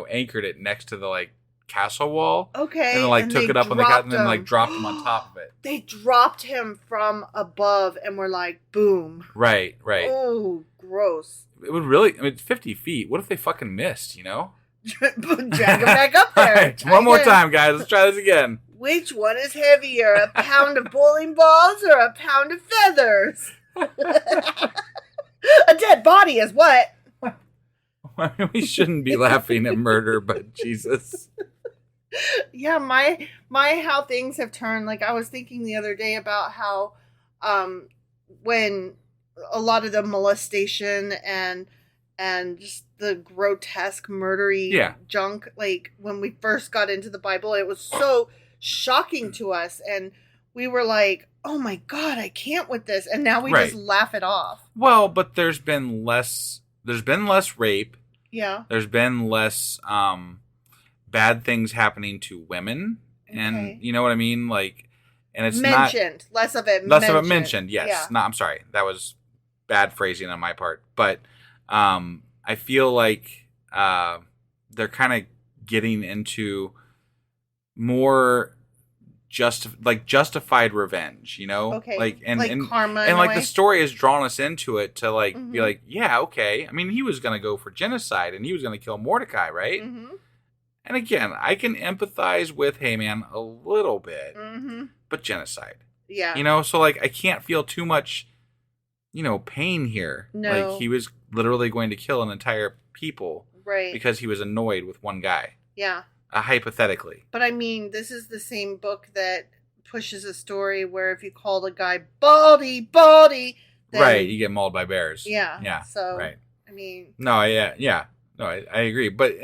anchored it next to the, like, castle wall. Okay. And then, like, took it up on the castle and then, like, dropped him on top of it. They dropped him from above and were like, boom. Right. Oh, gross. It would really, I mean, it's 50 feet. What if they fucking missed, you know? Drag him back up there. Right, one more time, guys. Let's try this again. Which one is heavier, a pound of bowling balls or a pound of feathers? A dead body is what? I mean, we shouldn't be laughing at murder, but Jesus. Yeah, my how things have turned. Like, I was thinking the other day about how when a lot of the molestation and just the grotesque murdery junk, like when we first got into the Bible, it was so shocking to us, and we were like, oh my God, I can't with this, and now we just laugh it off. Well, but there's been less rape. Yeah. There's been less bad things happening to women. Okay. And you know what I mean? Like, and it's mentioned. Less of it mentioned, yes. Yeah. No, I'm sorry. That was bad phrasing on my part. But I feel like they're kind of getting into more justified revenge, you know? Okay. Like karma. And like the story has drawn us into it to like be like, yeah, okay. I mean, he was gonna go for genocide and he was gonna kill Mordecai, right? Mm-hmm. And again, I can empathize with Haman a little bit, but genocide. Yeah. You know, so like I can't feel too much, you know, pain here. No. Like he was literally going to kill an entire people. Right. Because he was annoyed with one guy. Yeah. Hypothetically. But I mean, this is the same book that pushes a story where if you called a guy baldy, then, right, you get mauled by bears. Yeah. Yeah. So, right. I mean. No, yeah. No, I agree. But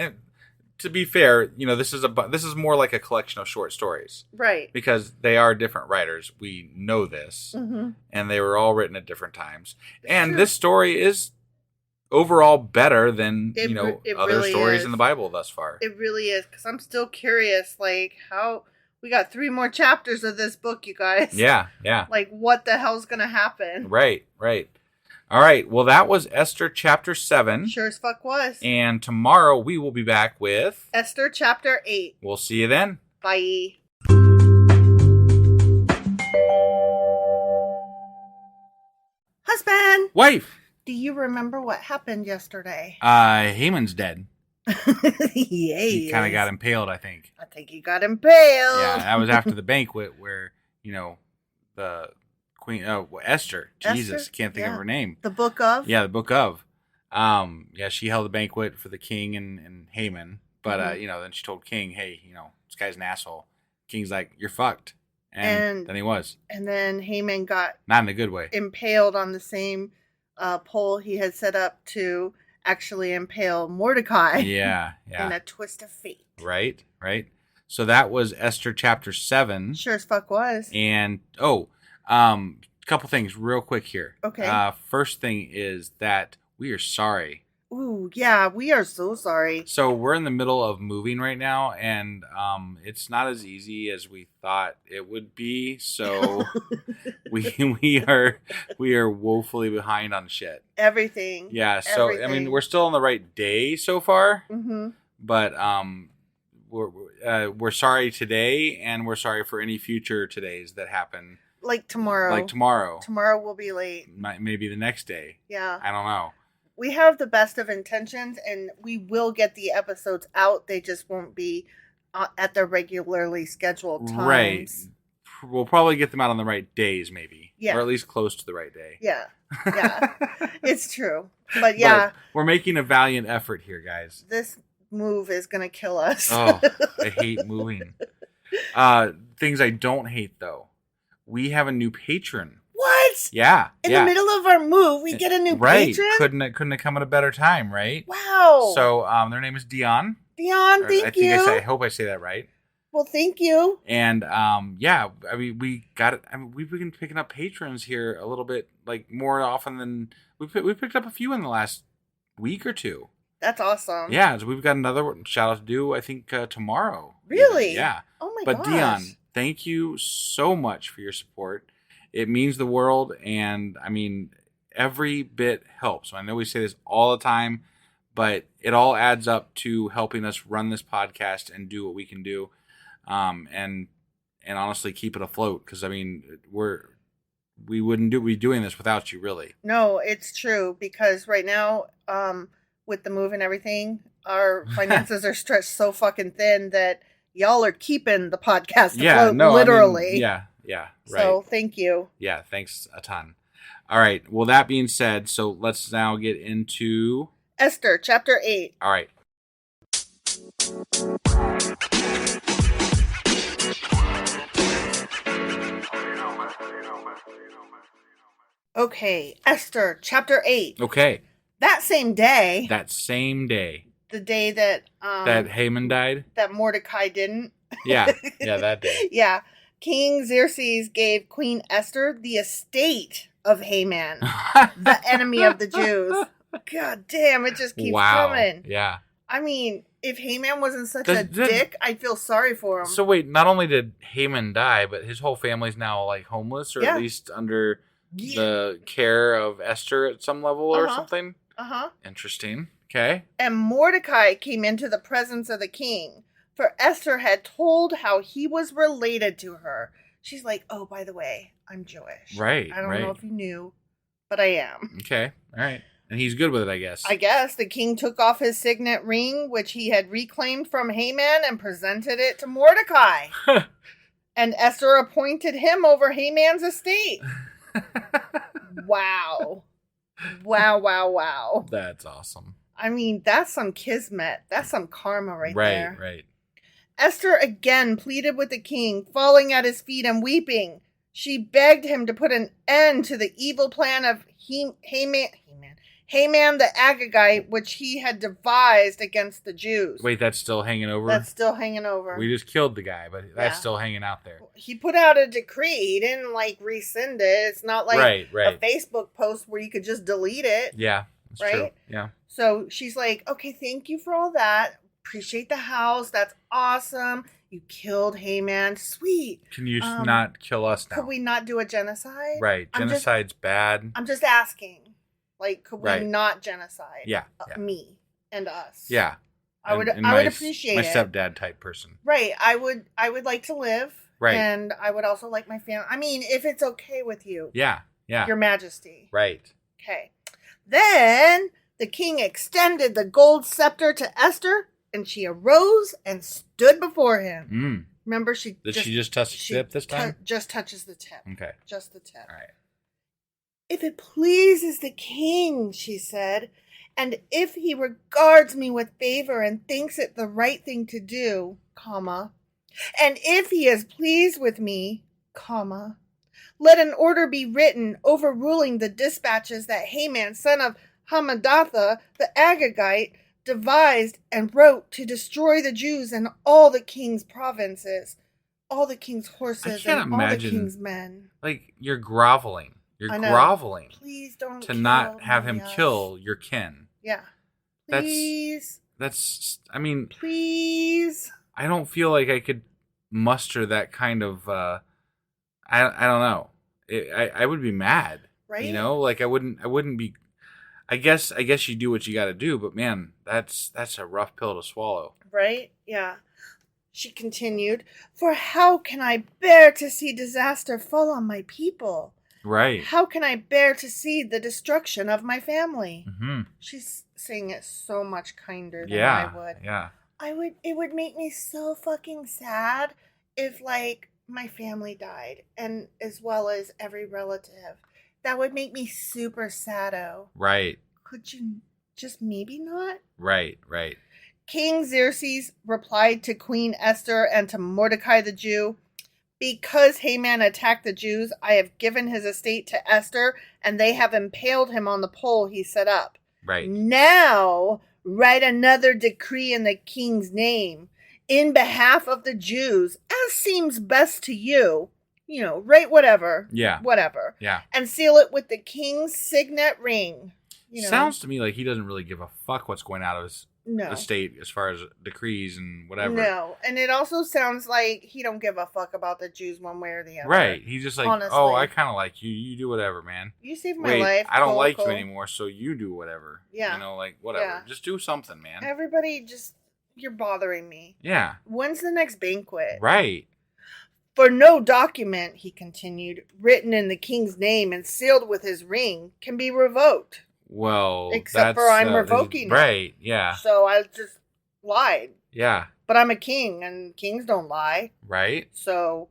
to be fair, you know, this is more like a collection of short stories. Right. Because they are different writers. We know this. Mm-hmm. And they were all written at different times. And this story is overall better than other really stories in the Bible thus far. It really is, because I'm still curious, like, how we got 3 more chapters of this book, you guys. Yeah. Like, what the hell's gonna happen? Right. All right, well, that was Esther Chapter 7. Sure as fuck was. And tomorrow we will be back with Esther Chapter 8. We'll see you then. Bye. Husband! Wife! Do you remember what happened yesterday? Haman's dead. Yeah, he kind of got impaled, I think. I think he got impaled. Yeah, that was after the banquet where, you know, the Queen, Esther. Jesus, can't think of her name. The book of? Yeah, the book of. Yeah, she held a banquet for the king and Haman. But, you know, then she told King, hey, you know, this guy's an asshole. King's like, you're fucked. And then he was. And then Haman got... Not in a good way. Impaled on the same pole he had set up to actually impale Mordecai. Yeah. In a twist of fate. Right. So that was Esther Chapter 7. Sure as fuck was. And, couple things real quick here. Okay. First thing is that we are sorry. Ooh, yeah, we are so sorry. So we're in the middle of moving right now, and it's not as easy as we thought it would be. So we are woefully behind on shit. Everything. Yeah. So everything. I mean, we're still on the right day so far. Mm-hmm. But we're sorry today, and we're sorry for any future todays that happen. Like tomorrow. Tomorrow. Tomorrow will be late. Maybe the next day. Yeah. I don't know. We have the best of intentions, and we will get the episodes out. They just won't be at the regularly scheduled times. Right. We'll probably get them out on the right days, maybe. Yeah. Or at least close to the right day. Yeah. Yeah. It's true. But yeah. But we're making a valiant effort here, guys. This move is going to kill us. Oh, I hate moving. Things I don't hate, though. We have a new patron. What? Yeah. In the middle of our move, we get a new patron? Couldn't have come at a better time, right? Wow. So their name is Dion. Dion, thank you. I hope I say that right. Well, thank you. And yeah, I mean, we got it. I mean, we've been picking up patrons here a little bit, like more often than we picked up a few in the last week or two. That's awesome. Yeah, so we've got another shout out to do. I think tomorrow. Really? Yeah. Oh my But gosh. Dion, thank you so much for your support. It means the world, and I mean, every bit helps. I know we say this all the time, but it all adds up to helping us run this podcast and do what we can do, and honestly keep it afloat. Because I mean, we wouldn't be doing this without you, really. No, it's true, because right now, with the move and everything, our finances are stretched so fucking thin that y'all are keeping the podcast afloat, literally. I mean, yeah, right. So thank you. Yeah, thanks a ton. All right. Well, that being said, so let's now get into Esther, chapter 8. All right. Okay, Esther, chapter 8. Okay. That same day, The day that that Haman died. that Mordecai didn't. Yeah, that day. Yeah. King Xerxes gave Queen Esther the estate of Haman, the enemy of the Jews. God damn, it just keeps coming. Yeah. I mean, if Haman wasn't such a dick, I'd feel sorry for him. So wait, not only did Haman die, but his whole family's now like homeless, or at least under the care of Esther at some level or something. Interesting. Okay. And Mordecai came into the presence of the king, for Esther had told how he was related to her. She's like, oh, by the way, I'm Jewish. Right. I don't know if you knew, but I am. Okay. All right. And he's good with it, I guess. I guess the king took off his signet ring, which he had reclaimed from Haman, and presented it to Mordecai. And Esther appointed him over Haman's estate. Wow. Wow. That's awesome. I mean, that's some kismet. That's some karma right there. Right. Esther again pleaded with the king, falling at his feet and weeping. She begged him to put an end to the evil plan of Haman the Agagite, which he had devised against the Jews. Wait, that's still hanging over? That's still hanging over. We just killed the guy, but that's still hanging out there. He put out a decree. He didn't, rescind it. It's not like a Facebook post where you could just delete it. Yeah, that's true. Yeah. So she's like, okay, thank you for all that. Appreciate the house. That's awesome. You killed Haman. Sweet. Can you not kill us now? Could we not do a genocide? Right. Genocide's bad. I'm just asking. Could we not genocide? Yeah. Me and us. Yeah. I would appreciate my it. My stepdad type person. Right. I would like to live. Right. And I would also like my family. I mean, if it's okay with you. Yeah. Your Majesty. Right. Okay. Then the king extended the gold scepter to Esther, and she arose and stood before him. Remember, she just touch the tip this time? Just touches the tip. Okay. Just the tip. All right. If it pleases the king, she said, and if he regards me with favor and thinks it the right thing to do, and if he is pleased with me, let an order be written overruling the dispatches that Haman, son of Hammedatha, the Agagite, devised and wrote to destroy the Jews and all the king's provinces, all the king's horses, and all the king's men. You're groveling. You're groveling. Please don't to not have him kill your kin. Yeah. Please. I mean, please. I don't feel like I could muster that kind of. I don't know. I would be mad. Right. You know, I wouldn't be. I guess you do what you got to do, but man, that's a rough pill to swallow. Right? Yeah. She continued, for how can I bear to see disaster fall on my people? Right. How can I bear to see the destruction of my family? Mm-hmm. She's saying it so much kinder than Yeah. I would. Yeah. It would make me so fucking sad if, like, my family died, and as well as every relative. That would make me super sad-o. Right. Could you just maybe not? Right. Right. King Xerxes replied to Queen Esther and to Mordecai the Jew, because Haman attacked the Jews, I have given his estate to Esther, and they have impaled him on the pole he set up. Right. Now, write another decree in the king's name, in behalf of the Jews, as seems best to you. You know, write whatever. Yeah. Whatever. Yeah. And seal it with the king's signet ring. You know? Sounds to me like he doesn't really give a fuck what's going out of his No. estate as far as decrees and whatever. No. And it also sounds like he don't give a fuck about the Jews one way or the other. Right. He's just like, Honestly. oh, I kind of like you. You do whatever, man. You saved my Wait, life. I don't cool, like cool. you anymore, so you do whatever. Yeah. You know, like, whatever. Yeah. Just do something, man. Everybody just, you're bothering me. Yeah. When's the next banquet? Right. For no document, he continued, written in the king's name and sealed with his ring, can be revoked. Well, Except for I'm revoking it. Right. Yeah. So I just lied. Yeah. But I'm a king, and kings don't lie. Right. So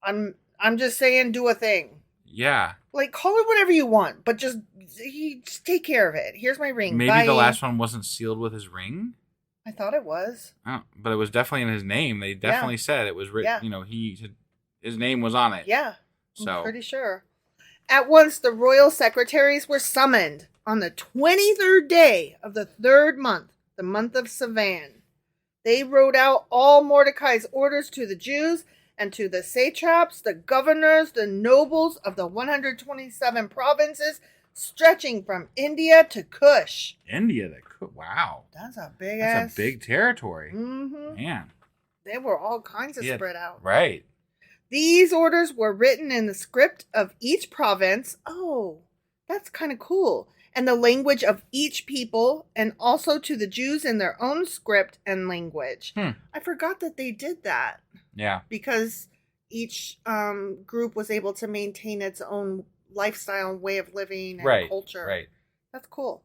I'm just saying, do a thing. Yeah. Like, call it whatever you want, but just take care of it. Here's my ring. Maybe Bye. the last one wasn't sealed with his ring. I thought it was. Oh, but it was definitely in his name. They definitely said it was written. Yeah. You know, his name was on it. Yeah. I'm So pretty sure. At once, the royal secretaries were summoned on the 23rd day of the 3rd month, the month of Sivan. They wrote out all Mordecai's orders to the Jews and to the satraps, the governors, the nobles of the 127 provinces stretching from India to Kush. India, wow, That's a big that's a big territory, Mm-hmm. man. They were all kinds of Yeah, spread out. Right. These orders were written in the script of each province. Oh, that's kind of cool. And the language of each people, and also to the Jews in their own script and language. I forgot that they did that Yeah. because each group was able to maintain its own lifestyle and way of living and Right. culture. Right. That's cool.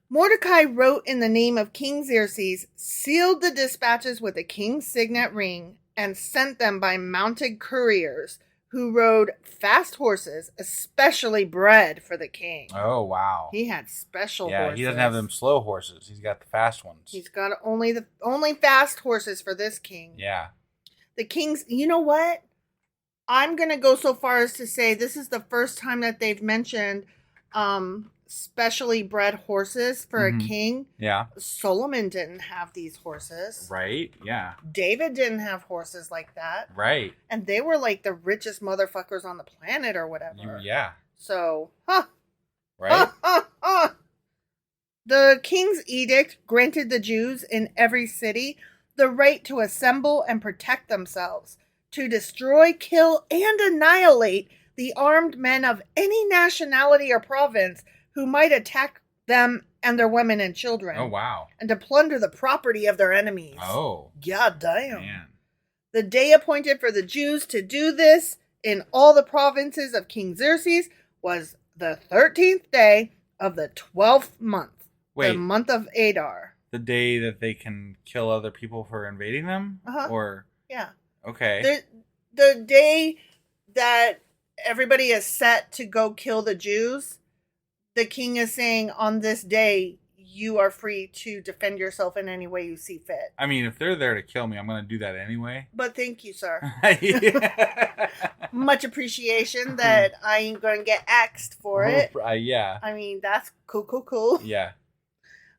Mordecai wrote in the name of King Xerxes, sealed the dispatches with the king's signet ring, and sent them by mounted couriers who rode fast horses, especially bred for the king. Oh wow. He had special Yeah, horses. he doesn't have them slow horses. He's got the fast ones. He's got only fast horses for this king. Yeah. The king's, you know what? I'm going to go so far as to say this is the first time that they've mentioned specially bred horses for a king. Yeah. Solomon didn't have these horses. Right. Yeah. David didn't have horses like that. Right. And they were like the richest motherfuckers on the planet or whatever. Yeah. So, Right. The king's edict granted the Jews in every city the right to assemble and protect themselves, to destroy, kill, and annihilate the armed men of any nationality or province who might attack them and their women and children. Oh wow. And to plunder the property of their enemies. Oh. God damn. Man. The day appointed for the Jews to do this in all the provinces of King Xerxes was the 13th day of the 12th month. Wait. The month of Adar. The day that they can kill other people for invading them? Uh-huh. Or Yeah. okay. The day that everybody is set to go kill the Jews, the king is saying on this day, you are free to defend yourself in any way you see fit. I mean, if they're there to kill me, I'm going to do that anyway. But thank you, sir. Yeah. Much appreciation that I ain't going to get axed for it. Yeah. I mean, that's cool. Yeah.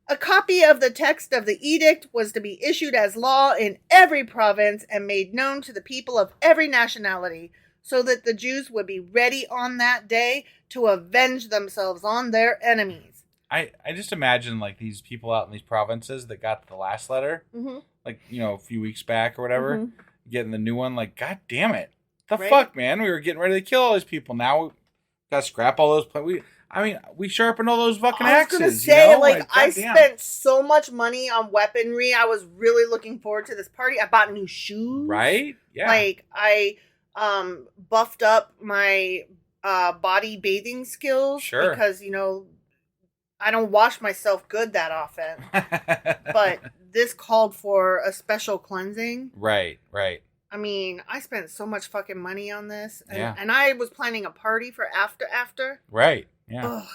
A copy of the text of the edict was to be issued as law in every province and made known to the people of every nationality, so that the Jews would be ready on that day to avenge themselves on their enemies. I just imagine like these people out in these provinces that got the last letter, like, you know, a few weeks back or whatever, getting the new one, like, God damn it. The Right? fuck, man? We were getting ready to kill all these people. Now we got to scrap all those plans. We sharpened all those fucking axes. I was going to say, you know? I goddamn. spent so much money on weaponry. I was really looking forward to this party. I bought new shoes. Right? Yeah. Like, I buffed up my body bathing skills. Sure. Because, I don't wash myself good that often. But this called for a special cleansing. Right. I mean, I spent so much fucking money on this. And I was planning a party for after. Right. Yeah. Ugh.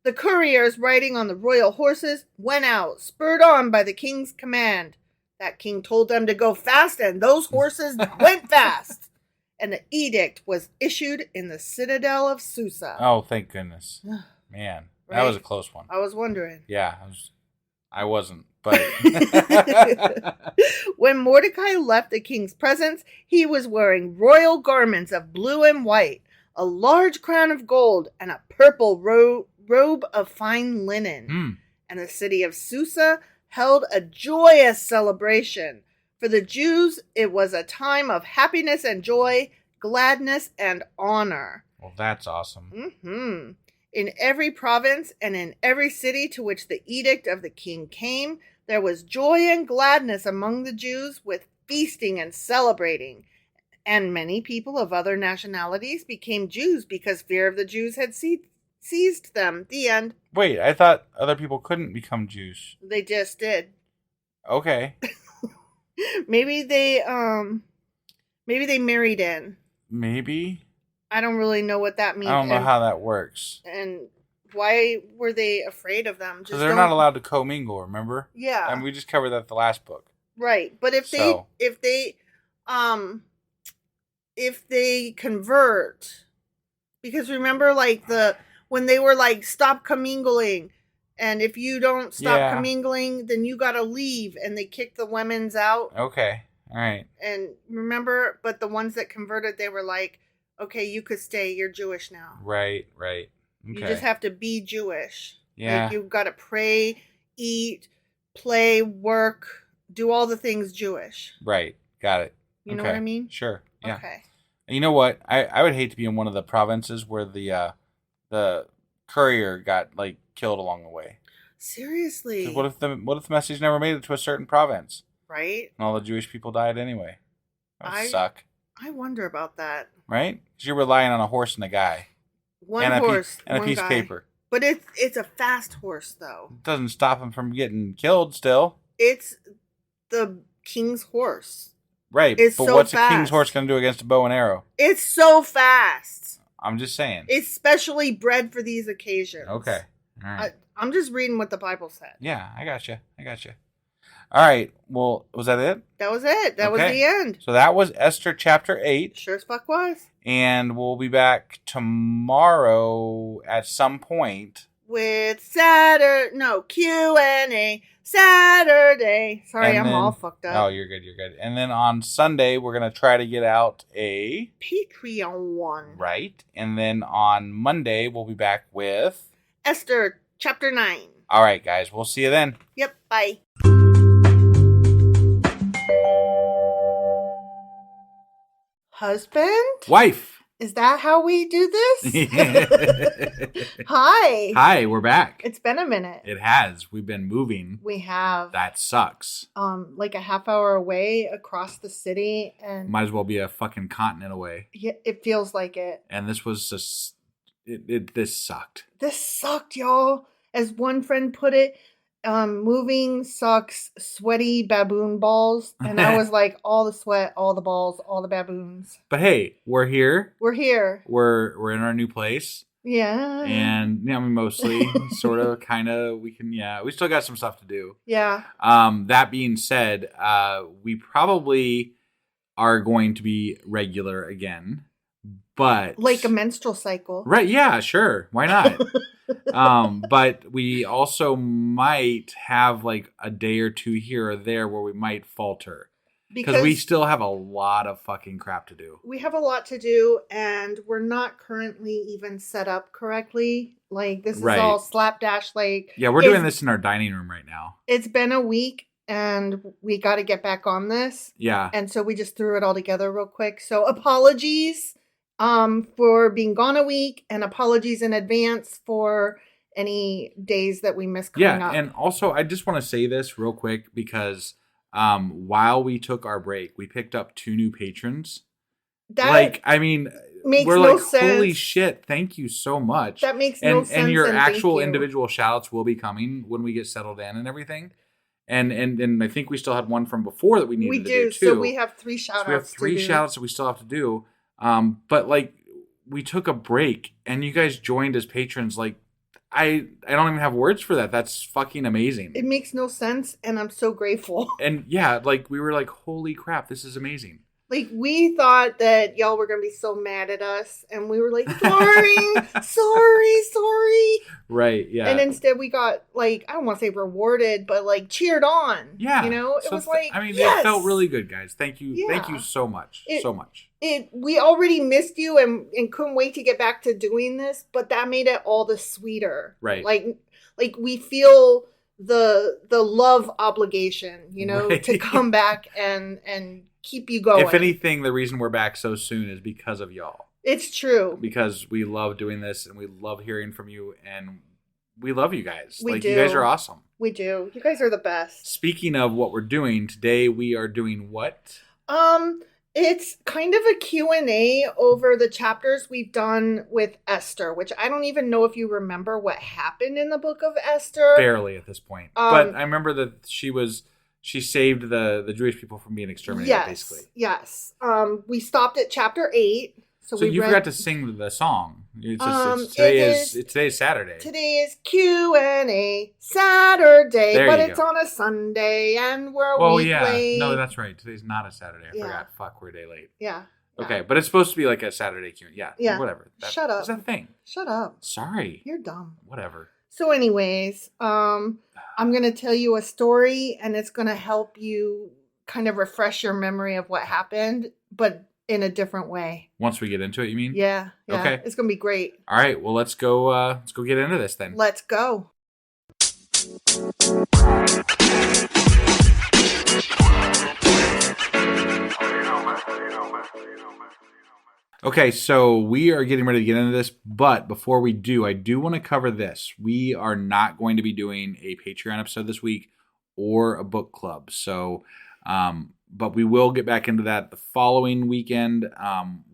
The couriers riding on the royal horses went out, spurred on by the king's command. That king told them to go fast, and those horses went fast. And the edict was issued in the citadel of Susa. Oh, thank goodness. Man, that was a close one. I was wondering. Yeah, I wasn't, but... When Mordecai left the king's presence, he was wearing royal garments of blue and white, a large crown of gold, and a purple robe of fine linen. And the city of Susa held a joyous celebration. For the Jews, it was a time of happiness and joy, gladness and honor. Well, that's awesome. Mm-hmm. In every province and in every city to which the edict of the king came, there was joy and gladness among the Jews, with feasting and celebrating. And many people of other nationalities became Jews because fear of the Jews had seized them. The end. Wait, I thought other people couldn't become Jews. They just did. Okay. Maybe they married in. Maybe. I don't really know what that means. I don't know how that works. And why were they afraid of them? Because they're not allowed to commingle, remember? Yeah. And we just covered that the last book. Right. But if they convert, because remember, like, when they were like, stop commingling, and if you don't stop commingling, then you gotta leave, and they kicked the women's out. Okay. All right. And remember, but the ones that converted, they were like, okay, you could stay, you're Jewish now. Right. Okay. You just have to be Jewish. Yeah. Like, you've got to pray, eat, play, work, do all the things Jewish. Right. Got it. You know what I mean? Sure. Yeah. Okay. And you know what? I would hate to be in one of the provinces where the courier got like killed along the way. Seriously. 'Cause what if the message never made it to a certain province? Right? And all the Jewish people died anyway. That would suck. I wonder about that. Right? Because you're relying on a horse and a guy. One horse and a one piece guy. of paper. But it's a fast horse, though. It doesn't stop him from getting killed still. It's the king's horse. Right. It's but so what's fast. a king's horse going to do against a bow and arrow? It's so fast. I'm just saying. It's specially bred for these occasions. Okay. All right. I'm just reading what the Bible said. Yeah, I got you. All right. Well, was that it? That was it. That was the end. So that was Esther Chapter 8. Sure as fuck was. And we'll be back tomorrow at some point. With Q&A Saturday. Sorry, I'm all fucked up. Oh, you're good. And then on Sunday, we're going to try to get out a Patreon one. Right. And then on Monday, we'll be back with Esther Chapter 9. All right, guys. We'll see you then. Yep. Bye. Husband? Wife. Is that how we do this? Hi. Hi, we're back. It's been a minute. It has. We've been moving. We have. That sucks. Like a half hour away across the city, and might as well be a fucking continent away. Yeah, it feels like it. And this was just this sucked. This sucked, y'all. As one friend put it, moving sucks, sweaty baboon balls. And I was like, all the sweat, all the balls, all the baboons. But hey, we're here. We're here. We're in our new place. Yeah. And I mean, mostly, sort of, kind of, we still got some stuff to do. Yeah. That being said, we probably are going to be regular again. But like a menstrual cycle. Right, yeah, sure. Why not? But we also might have like a day or two here or there where we might falter. Because we still have a lot of fucking crap to do. We have a lot to do, and we're not currently even set up correctly. Like, this is all slapdash. Like, yeah, we're doing this in our dining room right now. It's been a week, and we got to get back on this. Yeah. And so we just threw it all together real quick. So apologies for being gone a week, and apologies in advance for any days that we missed coming up. Yeah, and also I just want to say this real quick because while we took our break, we picked up 2 new patrons. makes we're no like, sense. holy shit, thank you so much. That makes no sense. And your thank actual you. individual shout-outs will be coming when we get settled in and everything. And I think we still had one from before that we needed to do too. So we have 3 shout-outs. So we have 3 shout-outs that we still have to do. But like, we took a break and you guys joined as patrons. Like, I don't even have words for that. That's fucking amazing. It makes no sense, and I'm so grateful. And yeah, like, we were like, holy crap, this is amazing. Like, we thought that y'all were going to be so mad at us, and we were like, sorry. Right, yeah. And instead we got, like, I don't want to say rewarded, but, like, cheered on. Yeah. You know? It was like, I mean, yes! It felt really good, guys. Thank you. Yeah. Thank you so much. So much. We already missed you and couldn't wait to get back to doing this, but that made it all the sweeter. Right. Like we feel the love obligation, you know, right. to come back and keep you going. If anything, the reason we're back so soon is because of y'all. It's true. Because we love doing this and we love hearing from you and we love you guys. We do. You guys are awesome. We do. You guys are the best. Speaking of what we're doing, today we are doing what? It's kind of a Q&A over the chapters we've done with Esther, which I don't even know if you remember what happened in the book of Esther. Barely at this point. But I remember that she saved the Jewish people from being exterminated, basically. Yes. We stopped at chapter 8. So you forgot to sing the song. Today is Saturday. Today is Q&A Saturday, but it's go. on a Sunday, and we're a week late. No, that's right. Today's not a Saturday. I forgot. Fuck, we're a day late. Yeah. Okay, but it's supposed to be like a Saturday Q&A. Yeah. Whatever. Shut up. It's a thing. Shut up. Sorry. You're dumb. Whatever. So anyways, I'm going to tell you a story, and it's going to help you kind of refresh your memory of what happened, but in a different way. Once we get into it, you mean? Yeah. Okay. It's going to be great. All right. Well, let's go get into this then. Let's go. Okay, so we are getting ready to get into this, but before we do, I do want to cover this. We are not going to be doing a Patreon episode this week or a book club. So, but we will get back into that the following weekend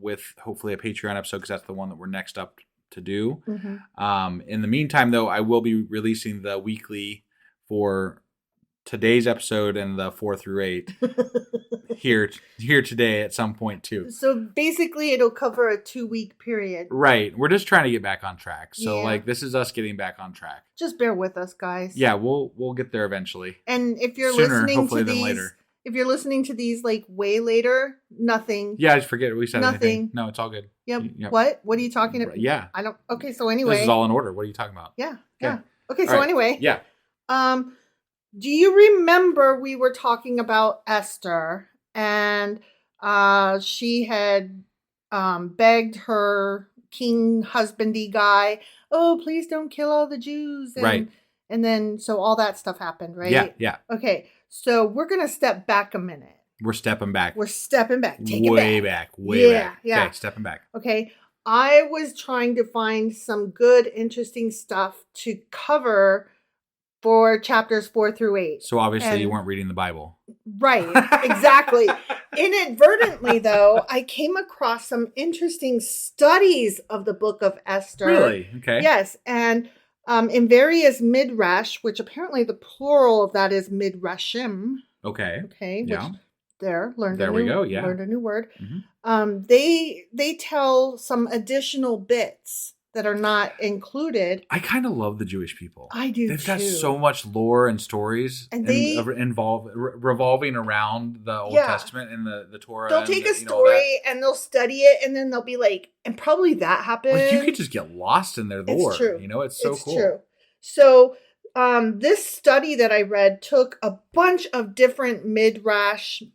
with hopefully a Patreon episode because that's the one that we're next up to do. Mm-hmm. In the meantime, though, I will be releasing the weekly for today's episode and the 4 through 8 here today at some point too. So basically it'll cover a 2-week period. Right. We're just trying to get back on track. So like this is us getting back on track. Just bear with us, guys. Yeah, we'll get there eventually. And if you're Sooner, listening hopefully, to than these later. If you're listening to these like way later, nothing. Yeah, I just forget we said Nothing. anything. No, it's all good. Yep. Yep. What are you talking about? Yeah. I don't. Okay, so anyway. This is all in order. What are you talking about? Yeah. Okay. Okay, All so right. anyway. Yeah. Do you remember we were talking about Esther and she had begged her king husbandy guy, oh, please don't kill all the Jews. And, Right. And then, so all that stuff happened, right? Yeah. Okay, so we're going to step back a minute. We're stepping back. We're stepping back. Take way it back. Way back. Yeah. Okay, stepping back. Okay. I was trying to find some good, interesting stuff to cover for chapters 4 through 8. So obviously you And- weren't reading the Bible. Right, exactly. Inadvertently, though, I came across some interesting studies of the book of Esther. Really? Okay. Yes, and in various midrash, which apparently the plural of that is midrashim. Okay. Okay, Yeah. which learned There a we new, go, yeah. learned a new word. Mhm. They tell some additional bits that are not included. I kind of love the Jewish people. I do They've got too. so much lore and stories And they- revolving around the Old Yeah. Testament and the Torah. They'll and take the, a you know, all that. story and they'll study it, and then they'll be like, and probably that happened. Like, you could just get lost in their lore. It's true. You know, it's so cool. True. So this study that I read took a bunch of different midrashim,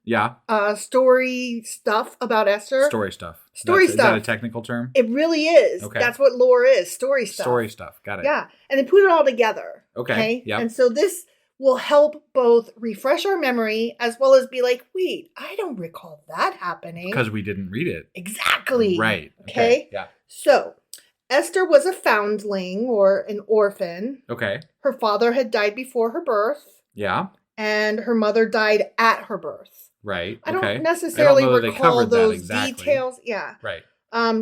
Yeah. story stuff about Esther. Story stuff. Story Is that a stuff. technical term? It really is. Okay. That's what lore is. Story stuff. Story stuff. Got it. Yeah. And they put it all together. Okay. Yep. And so this will help both refresh our memory as well as be like, wait, I don't recall that happening. Because we didn't read it. Exactly. Right. Okay. Yeah. So Esther was a foundling or an orphan. Okay. Her father had died before her birth. Yeah. and her mother died at her birth. Right. I okay. don't necessarily I don't know that they recall covered that those exactly. details. Yeah. Right.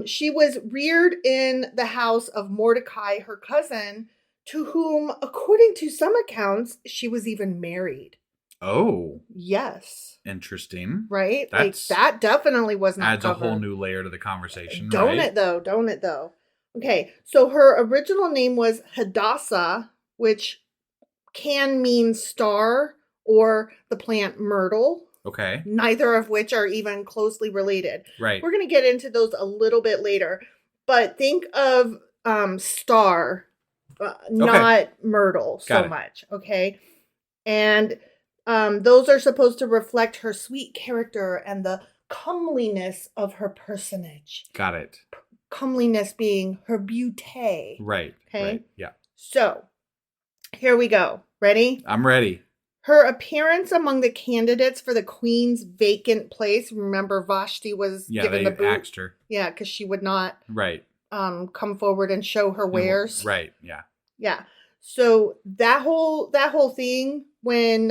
She was reared in the house of Mordecai, her cousin, to whom, according to some accounts, she was even married. Oh. Yes. Interesting. Right? That's, like, that definitely was not adds covered. a whole new layer to the conversation. Don't right? it, though? Don't it, though? Okay, so her original name was Hadassah, which can mean star or the plant myrtle. Okay. Neither of which are even closely related. Right. We're going to get into those a little bit later. But think of star, not myrtle so much. Okay. And those are supposed to reflect her sweet character and the comeliness of her personage. Got it. Comeliness being her beauty. Right. Okay. Right. Yeah. So here we go. Ready? I'm ready. Her appearance among the candidates for the queen's vacant place. Remember, Vashti was given the boot. Axed her. Yeah, because she would not right come forward and show her wares. Right. Yeah. Yeah. So that whole thing when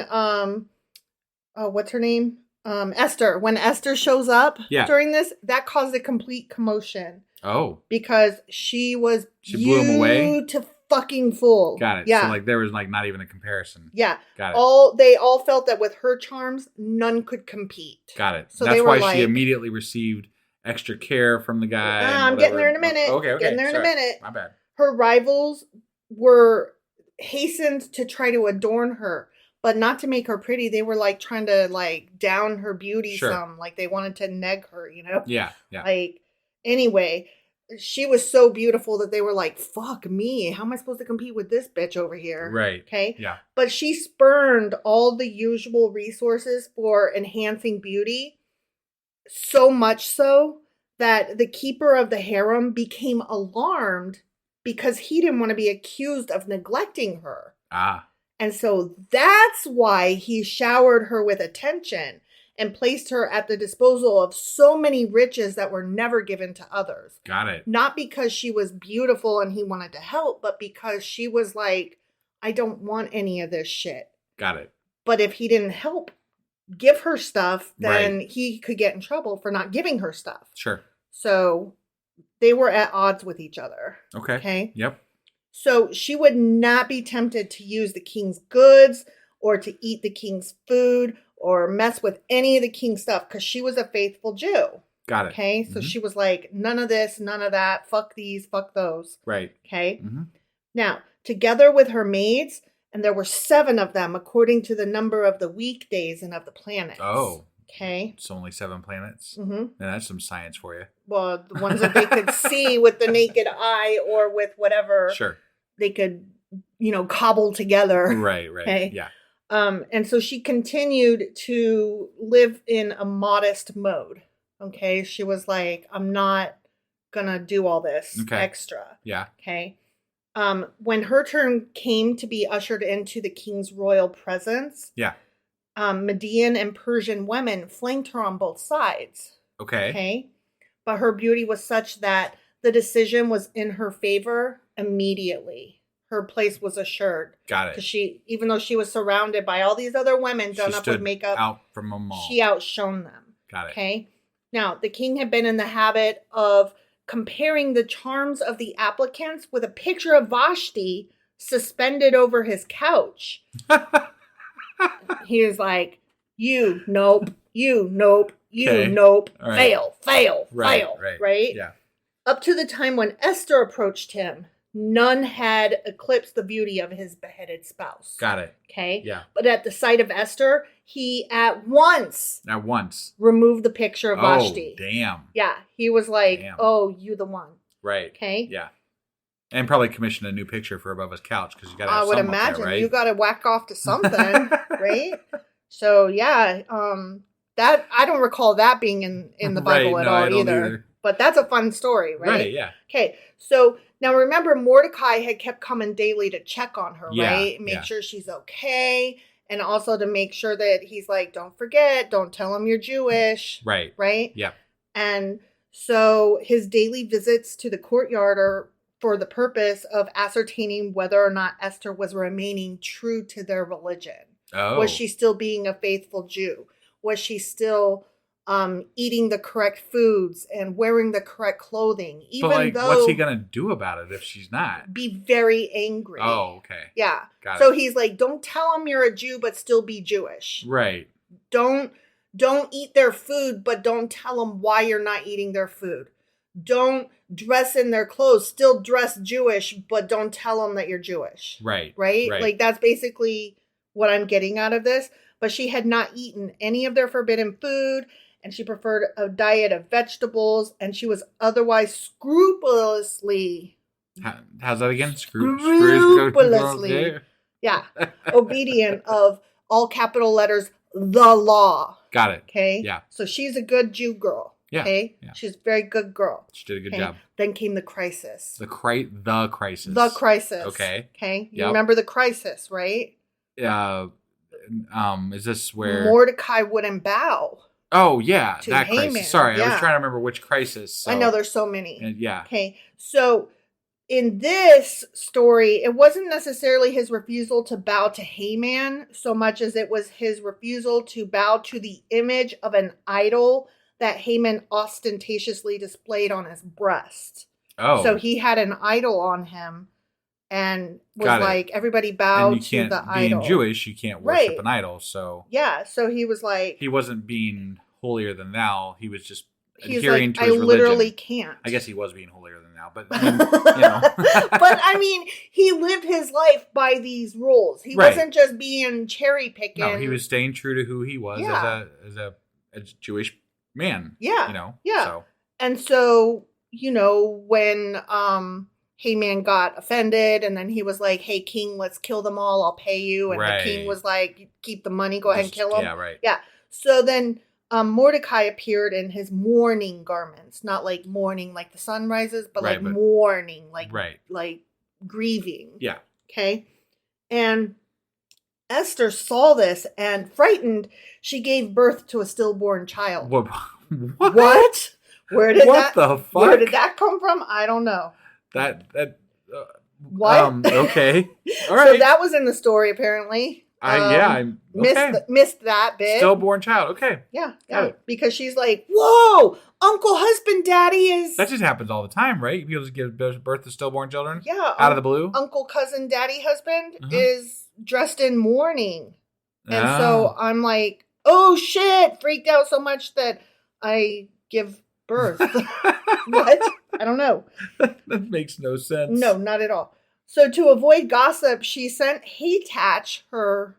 what's her name? Esther. When Esther shows up during this, that caused a complete commotion. Oh. Because she was blew him away. Fucking full. Got it. Yeah. So like there was like not even a comparison. Yeah. Got it. They all felt that with her charms, none could compete. Got it. So that's why she immediately received extra care from the guy. I'm getting there in a minute. Oh, okay. Getting there in a minute. My bad. Her rivals were hastened to try to adorn her, but not to make her pretty. They were like trying to like down her beauty some. Like they wanted to neg her, you know? Yeah. Yeah. Like anyway. She was so beautiful that they were like, fuck me. How am I supposed to compete with this bitch over here? Right. Okay. Yeah. But she spurned all the usual resources for enhancing beauty. So much so that the keeper of the harem became alarmed because he didn't want to be accused of neglecting her. Ah. And so that's why he showered her with attention and placed her at the disposal of so many riches that were never given to others. Got it. Not because she was beautiful and he wanted to help, but because she was like, I don't want any of this shit. Got it. But if he didn't help give her stuff, then he could get in trouble for not giving her stuff. Sure. So they were at odds with each other. Okay. Okay. Yep. So she would not be tempted to use the king's goods or to eat the king's food or mess with any of the king's stuff because she was a faithful Jew. Got it. Okay. So she was like, none of this, none of that. Fuck these, fuck those. Right. Okay. Mm-hmm. Now, together with her maids, and there were 7 of them according to the number of the weekdays and of the planets. Oh. Okay. It's only 7 planets. Mm-hmm. And that's some science for you. Well, the ones that they could see with the naked eye or with whatever they could, cobble together. Right. Okay? Yeah. And so she continued to live in a modest mode. Okay. She was like, I'm not gonna do all this extra. Yeah. Okay. When her turn came to be ushered into the king's royal presence, Median and Persian women flanked her on both sides. Okay. Okay. But her beauty was such that the decision was in her favor immediately. Her place was assured. Got it. Because she, even though she was surrounded by all these other women done up with makeup, out from them all. she outshone them. Got it. Okay. Now, the king had been in the habit of comparing the charms of the applicants with a picture of Vashti suspended over his couch. He was like, you, nope, you, nope, you, nope, right. fail, right. right? Yeah. Up to the time when Esther approached him, none had eclipsed the beauty of his beheaded spouse. Got it. Okay? Yeah. But at the sight of Esther, he at once removed the picture of Vashti. Oh, damn. Yeah. He was like, oh, you the one. Right. Okay? Yeah. And probably commissioned a new picture for above his couch because you got to have I would some imagine. up there, right? You got to whack off to something, right? So, yeah. That I don't recall that being in the Bible at all either. But that's a fun story, right? Right, yeah. Okay, so now remember Mordecai had kept coming daily to check on her, right? Make sure she's okay. And also to make sure that he's like, don't forget, don't tell him you're Jewish. Right. Right? Yeah. And so his daily visits to the courtyard are for the purpose of ascertaining whether or not Esther was remaining true to their religion. Oh. Was she still being a faithful Jew? Was she still eating the correct foods and wearing the correct clothing? Even but like, though, what's he gonna do about it if she's not? be very angry. Oh, okay. Yeah. Got So it. he's like, don't tell them you're a Jew, but still be Jewish. Right. Don't eat their food, but don't tell them why you're not eating their food. Don't dress in their clothes, still dress Jewish, but don't tell them that you're Jewish. Right. Right? Right. Like, that's basically what I'm getting out of this. But she had not eaten any of their forbidden food, and she preferred a diet of vegetables, and she was otherwise scrupulously, How's that again? Scrupulously. yeah, obedient of all capital letters, the law. Got it. Okay? Yeah. So she's a good Jew girl. Yeah. Okay? Yeah. She's a very good girl. She did a good Okay? job. Then came the crisis. The crisis. The crisis. Okay. Okay? You Yep. remember the crisis, right? Is this where Mordecai wouldn't bow. Oh yeah, to that Haman, crisis. Sorry, I yeah. was trying to remember which crisis. So. I know there's so many. Yeah. Okay. So in this story, it wasn't necessarily his refusal to bow to Haman so much as it was his refusal to bow to the image of an idol that Haman ostentatiously displayed on his breast. Oh. So he had an idol on him and was Got it. like, everybody bow and you to can't, the being idol. Jewish, you can't worship Right. an idol. So Yeah. So he was like, he wasn't being holier than thou. He was just he's adhering like, to I his religion. literally can't. I guess he was being holier than thou, but I mean, you know. But I mean, he lived his life by these rules. He Right. wasn't just being cherry picking. No, he was staying true to who he was Yeah. as a Jewish man. Yeah. You know. Yeah. So. And so, when Haman got offended and then he was like, hey, king, let's kill them all. I'll pay you. And Right. the king was like, keep the money. Go ahead and kill them. Yeah. Right. Yeah. So then Mordecai appeared in his mourning garments, not like mourning like the sun rises, but Right, like mourning, like Right. like grieving. Yeah. Okay. And Esther saw this and frightened, she gave birth to a stillborn child. What? What? Where did What the fuck? Where did that come from? I don't know. That. What? Okay. All right. So that was in the story apparently. I Missed that bit. Stillborn child. Okay. Yeah, Got yeah. it. Because she's like, whoa, Uncle Husband Daddy is That just happens all the time, right? People just give birth to stillborn children out of the blue. Uncle Cousin Daddy Husband Uh-huh. is dressed in mourning. And Ah. so I'm like, oh shit, freaked out so much that I give birth. What? I don't know. That makes no sense. No, not at all. So to avoid gossip, she sent Hatach, her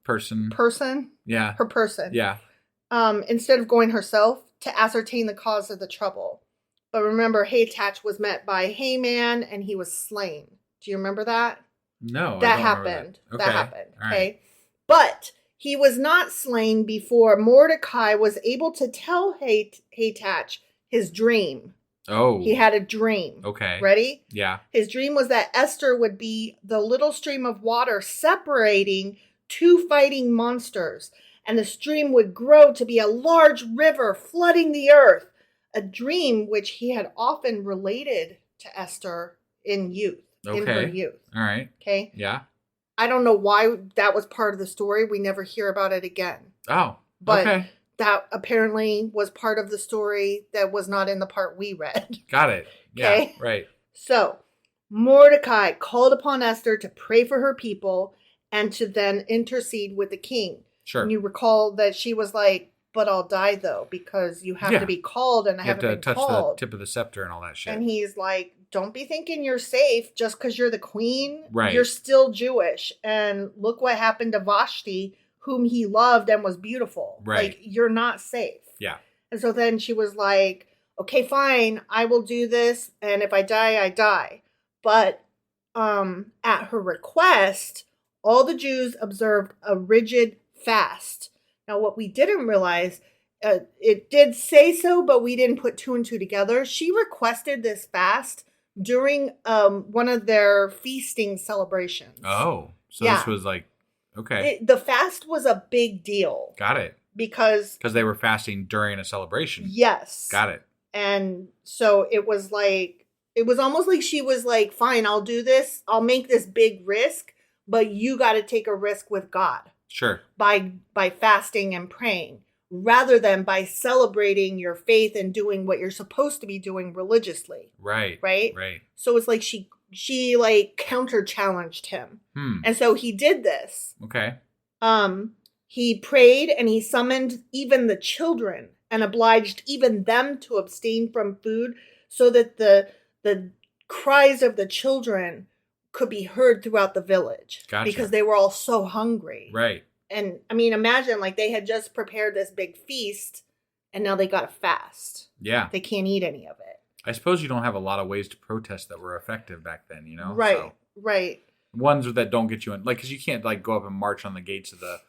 Person. Yeah. her person, Yeah. instead of going herself to ascertain the cause of the trouble. But remember, Hatach was met by Haman and he was slain. Do you remember that? No. That I don't remember happened. That, That Okay. happened. All Okay. right. But he was not slain before Mordecai was able to tell Hatach his dream. Oh. He had a dream. Okay. Ready? Yeah. His dream was that Esther would be the little stream of water separating two fighting monsters, and the stream would grow to be a large river flooding the earth. A dream which he had often related to Esther in youth, in her Okay. youth. All right. Okay. Yeah. I don't know why that was part of the story. We never hear about it again. Oh. But okay. that apparently was part of the story that was not in the part we read. Got it. Yeah. Okay. Right. So Mordecai called upon Esther to pray for her people and to then intercede with the king. Sure. And you recall that she was like, but I'll die though, because you have Yeah. to be called and I You have haven't to been touch called. the tip of the scepter and all that shit. And he's like, don't be thinking you're safe just because you're the queen. Right. You're still Jewish. And look what happened to Vashti, whom he loved and was beautiful. Right. Like, you're not safe. Yeah. And so then she was like, okay, fine, I will do this. And if I die, I die. But at her request, all the Jews observed a rigid fast. Now, what we didn't realize, it did say so, but we didn't put two and two together. She requested this fast during one of their feasting celebrations. Oh. So Yeah. this was like, okay. The fast was a big deal Got it. because, Because they were fasting during a celebration. yes. Got it. And so it was like, it was almost like she was like, fine, I'll do this. I'll make this big risk, but you got to take a risk with God Sure. by fasting and praying, rather than by celebrating your faith and doing what you're supposed to be doing religiously. Right. Right? Right. So it's like she like counter challenged him. And so he did this. Okay. He prayed and he summoned even the children and obliged even them to abstain from food so that the cries of the children could be heard throughout the village. Gotcha. Because they were all so hungry. Right. And I mean, imagine like they had just prepared this big feast and now they got to fast. Yeah. They can't eat any of it. I suppose you don't have a lot of ways to protest that were effective back then, you know? Right. So, Right. ones that don't get you in, like, because you can't, like, go up and march on the gates of the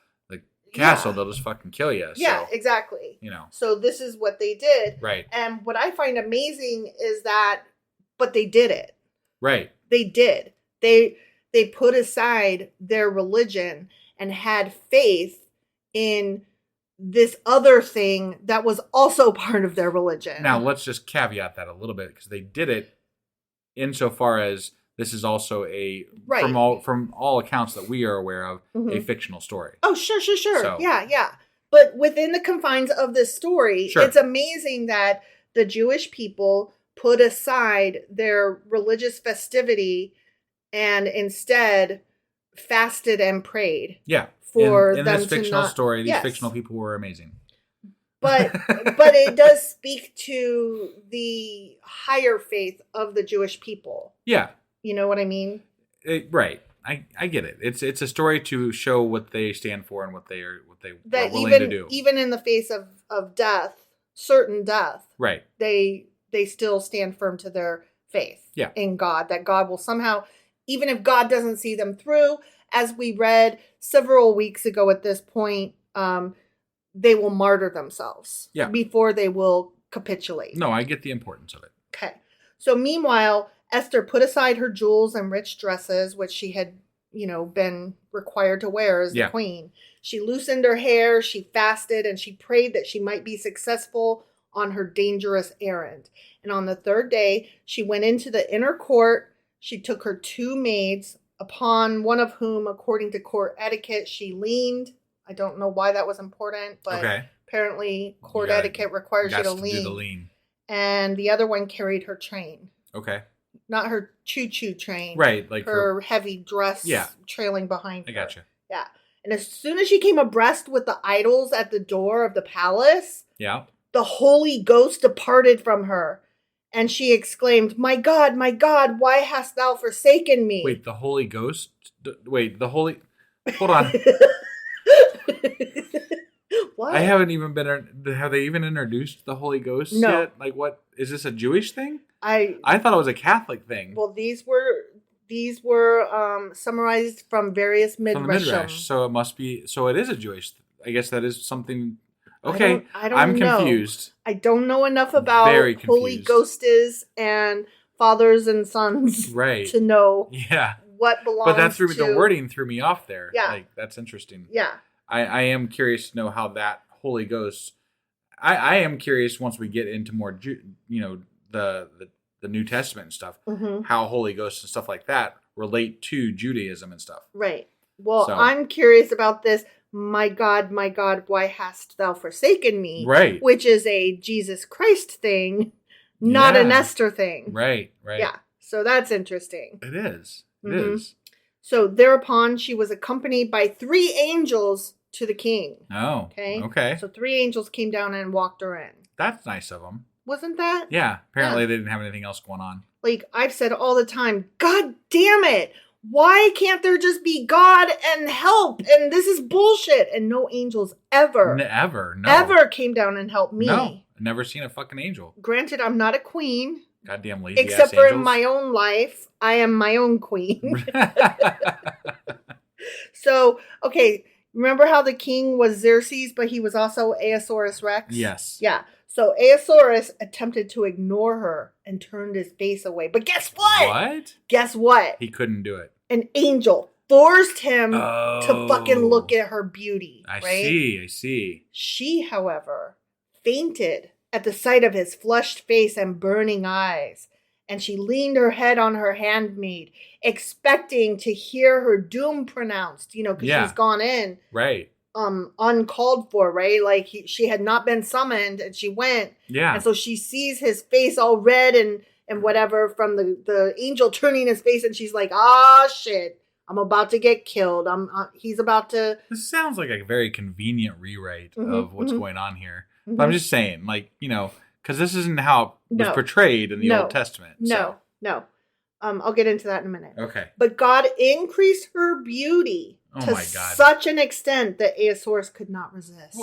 castle. Yeah. They'll just fucking kill you. Yeah, so, exactly. you know. So this is what they did. Right. And what I find amazing is that, but they did it. Right. They did. They put aside their religion and had faith in this other thing that was also part of their religion. Now, let's just caveat that a little bit, because they did it insofar as this is also a, Right. from all accounts that we are aware of, a fictional story. Oh, sure. So- Yeah. But within the confines of this story, Sure. it's amazing that the Jewish people put aside their religious festivity and instead fasted and prayed. Yeah. For in them this to fictional not- story, these Yes. fictional people were amazing. But it does speak to the higher faith of the Jewish people. Yeah. You know what I mean? Right. I get it. It's a story to show what they stand for and what they are That willing to do. even in the face of death, certain death, Right. they still stand firm to their faith in God, that God will somehow, even if God doesn't see them through, as we read several weeks ago at this point, they will martyr themselves before they will capitulate. No, I get the importance of it. Okay. So meanwhile, Esther put aside her jewels and rich dresses, which she had, been required to wear as the queen. She loosened her hair, she fasted, and she prayed that she might be successful on her dangerous errand. And on the third day, she went into the inner court. She took her 2 maids, upon one of whom, according to court etiquette, she leaned. I don't know why that was important, but apparently court etiquette requires you to lean. Do the lean. And the other one carried her train. Okay. Not her choo-choo train. Right, like her heavy dress trailing behind her. I gotcha. Yeah. And as soon as she came abreast with the idols at the door of the palace, the Holy Ghost departed from her. And she exclaimed, my God, why hast thou forsaken me? Wait, the Holy Ghost? Hold on. What? I haven't even have they even introduced the Holy Ghost yet? Like, what, is this a Jewish thing? I thought it was a Catholic thing. Well, these were summarized from various midrash. From the midrash. So it must be, so it is a Jewish, I guess that is something. Okay, I'm confused. I don't know enough about Holy Ghostes and fathers and sons to know what belongs to. But the wording threw me off there. Yeah. Like, that's interesting. Yeah. I am curious to know how that Holy Ghost, I am curious once we get into more, the New Testament and stuff, how Holy Ghost and stuff like that relate to Judaism and stuff. Right. Well, I'm curious about this. My God, why hast thou forsaken me? Right. Which is a Jesus Christ thing, not an Esther thing. Right. Yeah. So that's interesting. It is. It is. So thereupon she was accompanied by 3 angels to the king. Oh. Okay. So 3 angels came down and walked her in. That's nice of them. Wasn't that? Yeah. Apparently they didn't have anything else going on. Like I've said all the time, God damn it. Why can't there just be God and help? And this is bullshit. And no angels ever came down and helped me. No. I've never seen a fucking angel. Granted, I'm not a queen. Goddamn lazy Except ass for angels. in my own life, I am my own queen. So, okay. Remember how the king was Xerxes, but he was also Aesaurus Rex? Yes. Yeah. So Aesaurus attempted to ignore her and turned his face away. But guess what? What? Guess what? He couldn't do it. An angel forced him to fucking look at her beauty. I right? see. She, however, fainted at the sight of his flushed face and burning eyes. and she leaned her head on her handmaid, expecting to hear her doom pronounced, because she's gone in. Right. Uncalled for, right? Like she had not been summoned and she went. Yeah. And so she sees his face all red and whatever from the angel turning his face, and she's like, shit, I'm about to get killed. He's about to. This sounds like a very convenient rewrite of what's going on here. But I'm just saying, like, because this isn't how it was portrayed in the Old Testament. No. I'll get into that in a minute. Okay. But God increased her beauty to such an extent that Ahasuerus could not resist.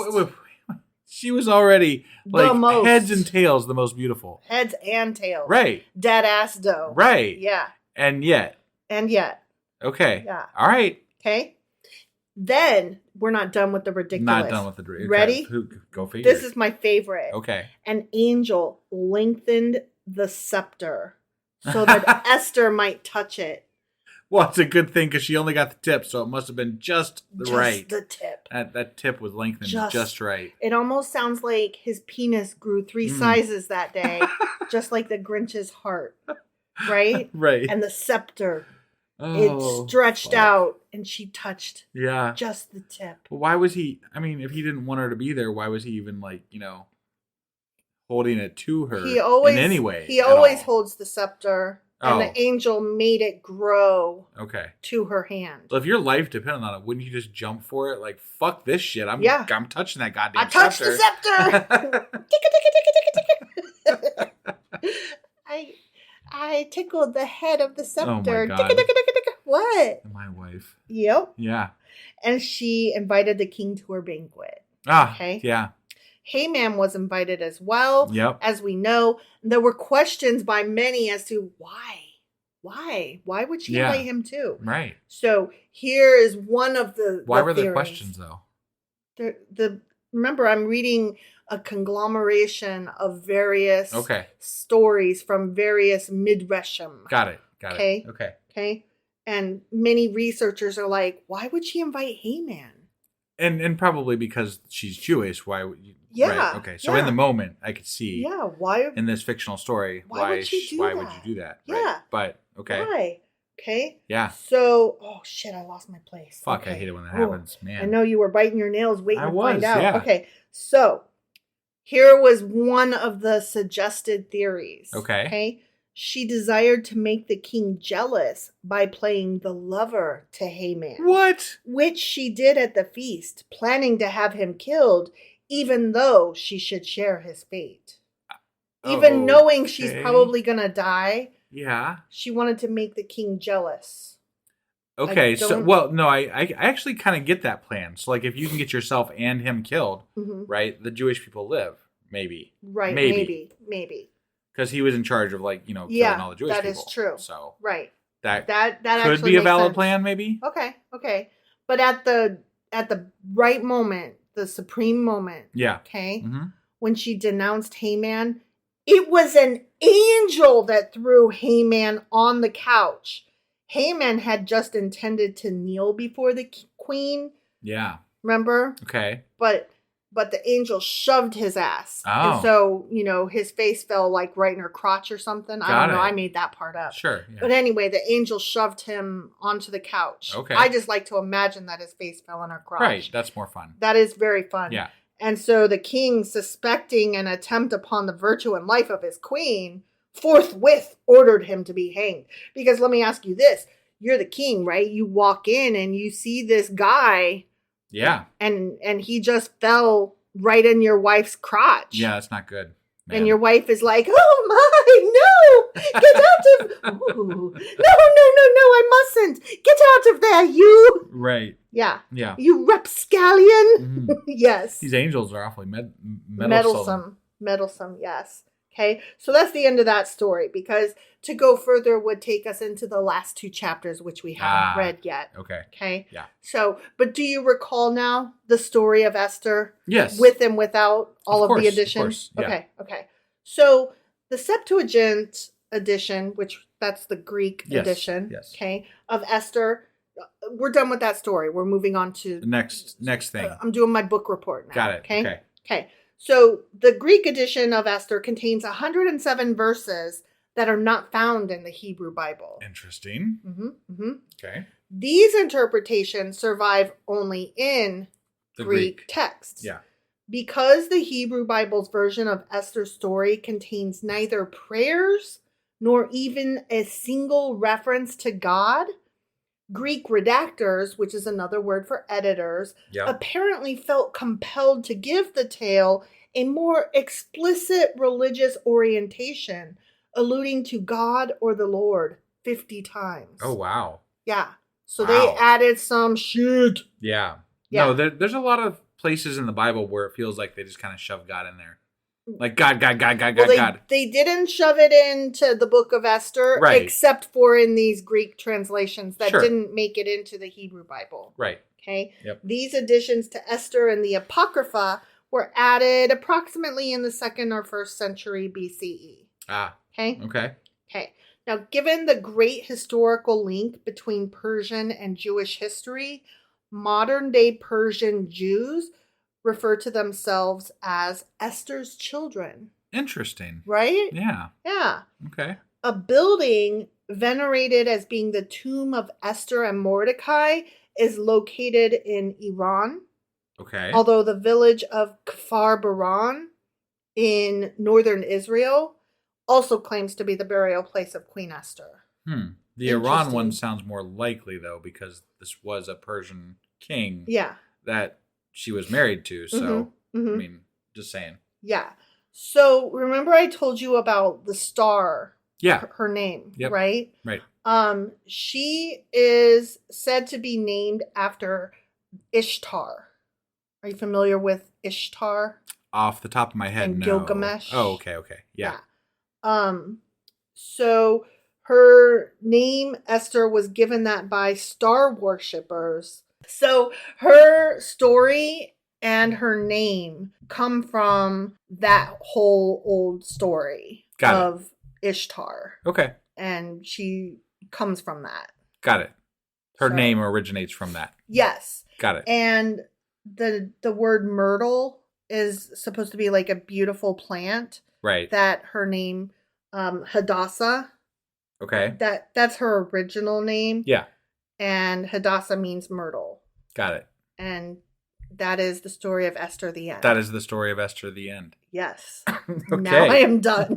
She was already heads and tails the most beautiful. Heads and tails. Right. Dead ass dough. Right. Yeah. And yet. Okay. Yeah. All right. Okay. Then we're not done with the ridiculous. Not done with the ridiculous. Ready? Go figure. This is my favorite. Okay. An angel lengthened the scepter so that Esther might touch it. Well, it's a good thing because she only got the tip, so it must have been just right. The tip. That tip was lengthened just right. It almost sounds like his penis grew 3 sizes that day, just like the Grinch's heart, right? Right. And the scepter, it stretched out, and she touched just the tip. But why was he? I mean, if he didn't want her to be there, why was he even holding it to her in any way? He always holds the scepter. And the angel made it grow to her hand. So if your life depended on it, wouldn't you just jump for it? Like, fuck this shit. I'm touching that goddamn scepter. I touched the scepter. I tickled the head of the scepter. Oh my God. What? My wife. Yep. Yeah. And she invited the king to her banquet. Okay. Yeah. Haman was invited as well. Yep. As we know, there were questions by many as to why. Why would she invite him too? Right. So here is one of the. Why were there questions though? Remember, I'm reading a conglomeration of various stories from various midrashim. Got it. Okay. And many researchers are like, why would she invite Haman? And probably because she's Jewish. Why would you? Yeah. Right. Okay. So in the moment, I could see. Yeah. Why? In this fictional story, why would you do that? Yeah. Right. But okay. Why? Okay. Yeah. So, shit, I lost my place. Fuck, okay. I hate it when that happens, man. I know you were biting your nails waiting to find out. Yeah. Okay. So, here was one of the suggested theories. Okay. She desired to make the king jealous by playing the lover to Haman. What? Which she did at the feast, planning to have him killed, even though she should share his fate. Even knowing she's probably going to die. Yeah. She wanted to make the king jealous. Okay, I actually kind of get that plan. So, like, if you can get yourself and him killed, right, the Jewish people live, maybe. Right, maybe. Because he was in charge of, killing all the Jewish people. That is true. So right. That could be a valid plan, maybe. Okay. But at the right moment, the supreme moment. Yeah. Okay. Mm-hmm. When she denounced Haman, it was an angel that threw Haman on the couch. Haman had just intended to kneel before the queen. Yeah. Remember? Okay. But the angel shoved his ass. Oh. And so, his face fell right in her crotch or something. I don't know. I made that part up. Sure. Yeah. But anyway, the angel shoved him onto the couch. Okay. I just like to imagine that his face fell in her crotch. Right. That's more fun. That is very fun. Yeah. And so the king, suspecting an attempt upon the virtue and life of his queen, forthwith ordered him to be hanged. Because let me ask you this. You're the king, right? You walk in and you see this guy. Yeah. And he just fell right in your wife's crotch. Yeah, that's not good. Man. And your wife is like, oh my, no, get out of, ooh, no, I mustn't. Get out of there, you. Right. Yeah. Yeah. You rapscallion. Mm-hmm. Yes. These angels are awfully meddlesome. Meddlesome, yes. Okay, so that's the end of that story, because to go further would take us into the last 2 chapters, which we haven't read yet. Okay. Yeah. So, but do you recall now the story of Esther? Yes. With and without all of the additions? Of course. Yeah. Okay. So the Septuagint edition, which that's the Greek edition, okay, of Esther, we're done with that story. We're moving on to the next thing. I'm doing my book report now. Got it. Okay. So the Greek edition of Esther contains 107 verses that are not found in the Hebrew Bible. Interesting. Mm-hmm. Okay. These interpretations survive only in The Greek texts. Yeah. Because the Hebrew Bible's version of Esther's story contains neither prayers nor even a single reference to God, Greek redactors, which is another word for editors, apparently felt compelled to give the tale a more explicit religious orientation, alluding to God or the Lord 50 times. Oh, wow. Yeah. So they added some shit. Yeah. Yeah. No, there's a lot of places in the Bible where it feels like they just kind of shove God in there. Like God. They didn't shove it into the book of Esther, Right. except for in these Greek translations that Sure. didn't make it into the Hebrew Bible. Right. Okay. Yep. These additions to Esther and the Apocrypha were added approximately in the 2nd or 1st century BCE. Okay. Okay. Now, given the great historical link between Persian and Jewish history, modern-day Persian Jews refer to themselves as Esther's children. Interesting. Right? Yeah. Yeah. Okay. A building venerated as being the tomb of Esther and Mordecai is located in Iran. Okay. Although the village of Kfar Baran in northern Israel also claims to be the burial place of Queen Esther. The Iran one sounds more likely, though, because this was a Persian king that she was married to. So, I mean, just saying. Yeah. So, remember I told you about the star? Yeah. Her name, Yep. right? Right. She is said to be named after Ishtar. Are you familiar with Ishtar? Off the top of my head, and no. Gilgamesh. Oh, okay. Yeah. So her name, Esther, was given that by star worshippers. So her story and her name come from that whole old story of Ishtar. Okay. And she comes from that. Got it. Her name originates from that. Yes. Got it. And the word myrtle is supposed to be like a beautiful plant. Right. That her name, Hadassah. Okay. That's her original name. Yeah. And Hadassah means myrtle. Got it. And that is the story of Esther the End. That is the story of Esther the End. Yes. Okay. Now I am done.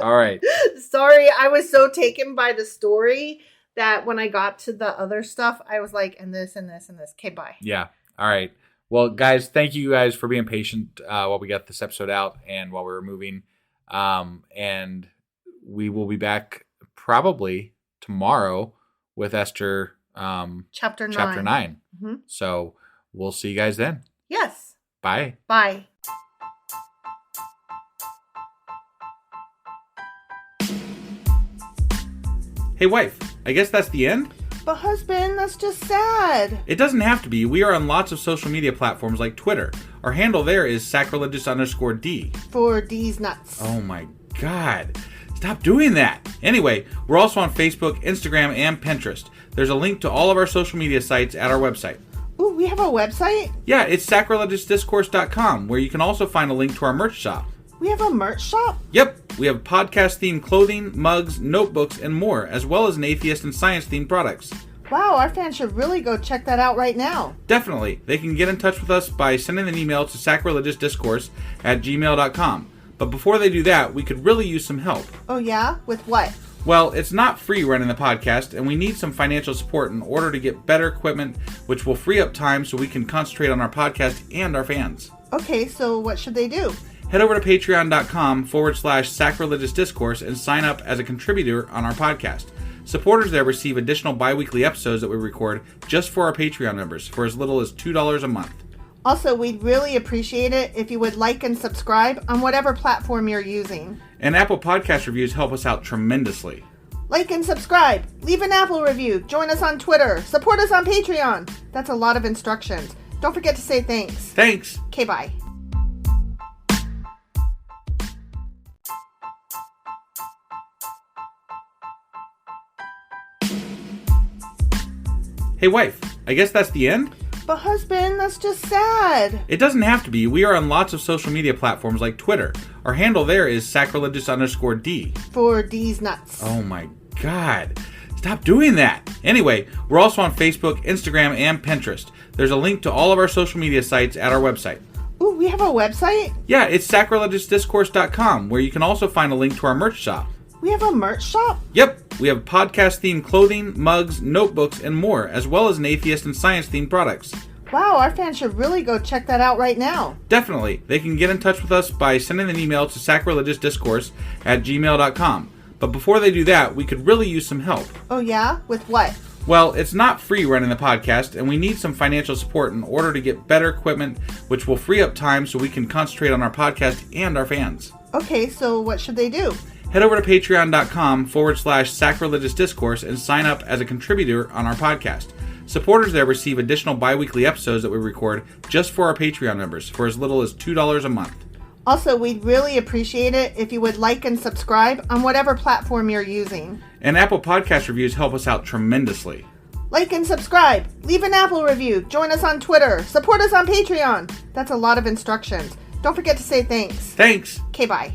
All right. Sorry, I was so taken by the story that when I got to the other stuff, I was like, and this and this and this. Okay, bye. Yeah. All right. Well, guys, thank you guys for being patient while we got this episode out and while we were moving. And we will be back probably tomorrow with Esther Chapter 9. Chapter 9. Mm-hmm. So we'll see you guys then. Yes. Bye. Bye. Hey, wife, I guess that's the end? But husband, that's just sad. It doesn't have to be. We are on lots of social media platforms like Twitter. Our handle there is sacrilegious_D. For D's nuts. Oh my God. Stop doing that. Anyway, we're also on Facebook, Instagram, and Pinterest. There's a link to all of our social media sites at our website. Ooh, we have a website? Yeah, it's sacrilegiousdiscourse.com, where you can also find a link to our merch shop. We have a merch shop? Yep, we have podcast-themed clothing, mugs, notebooks, and more, as well as an atheist and science-themed products. Wow, our fans should really go check that out right now. Definitely. They can get in touch with us by sending an email to sacrilegiousdiscourse@gmail.com. But before they do that, we could really use some help. Oh yeah? With what? Well, it's not free running the podcast, and we need some financial support in order to get better equipment, which will free up time so we can concentrate on our podcast and our fans. Okay, so what should they do? Head over to patreon.com/sacrilegious discourse and sign up as a contributor on our podcast. Supporters there receive additional bi-weekly episodes that we record just for our Patreon members for as little as $2 a month. Also, we'd really appreciate it if you would like and subscribe on whatever platform you're using. And Apple Podcast reviews help us out tremendously. Like and subscribe. Leave an Apple review. Join us on Twitter. Support us on Patreon. That's a lot of instructions. Don't forget to say thanks. Thanks. Okay, bye. Hey, wife, I guess that's the end? But husband, that's just sad. It doesn't have to be. We are on lots of social media platforms like Twitter. Our handle there is sacrilegious_D. For D's nuts. Oh my God. Stop doing that. Anyway, we're also on Facebook, Instagram, and Pinterest. There's a link to all of our social media sites at our website. Ooh, we have a website? Yeah, it's sacrilegiousdiscourse.com, where you can also find a link to our merch shop. We have a merch shop? Yep, we have podcast-themed clothing, mugs, notebooks, and more, as well as an atheist and science-themed products. Wow, our fans should really go check that out right now. Definitely. They can get in touch with us by sending an email to sacrilegiousdiscourse@gmail.com. But before they do that, we could really use some help. Oh yeah? With what? Well, it's not free running the podcast, and we need some financial support in order to get better equipment, which will free up time so we can concentrate on our podcast and our fans. Okay, so what should they do? Head over to patreon.com/sacrilegious discourse and sign up as a contributor on our podcast. Supporters there receive additional bi-weekly episodes that we record just for our Patreon members for as little as $2 a month. Also, we'd really appreciate it if you would like and subscribe on whatever platform you're using. And Apple Podcast reviews help us out tremendously. Like and subscribe. Leave an Apple review. Join us on Twitter. Support us on Patreon. That's a lot of instructions. Don't forget to say thanks. Thanks. Okay, bye.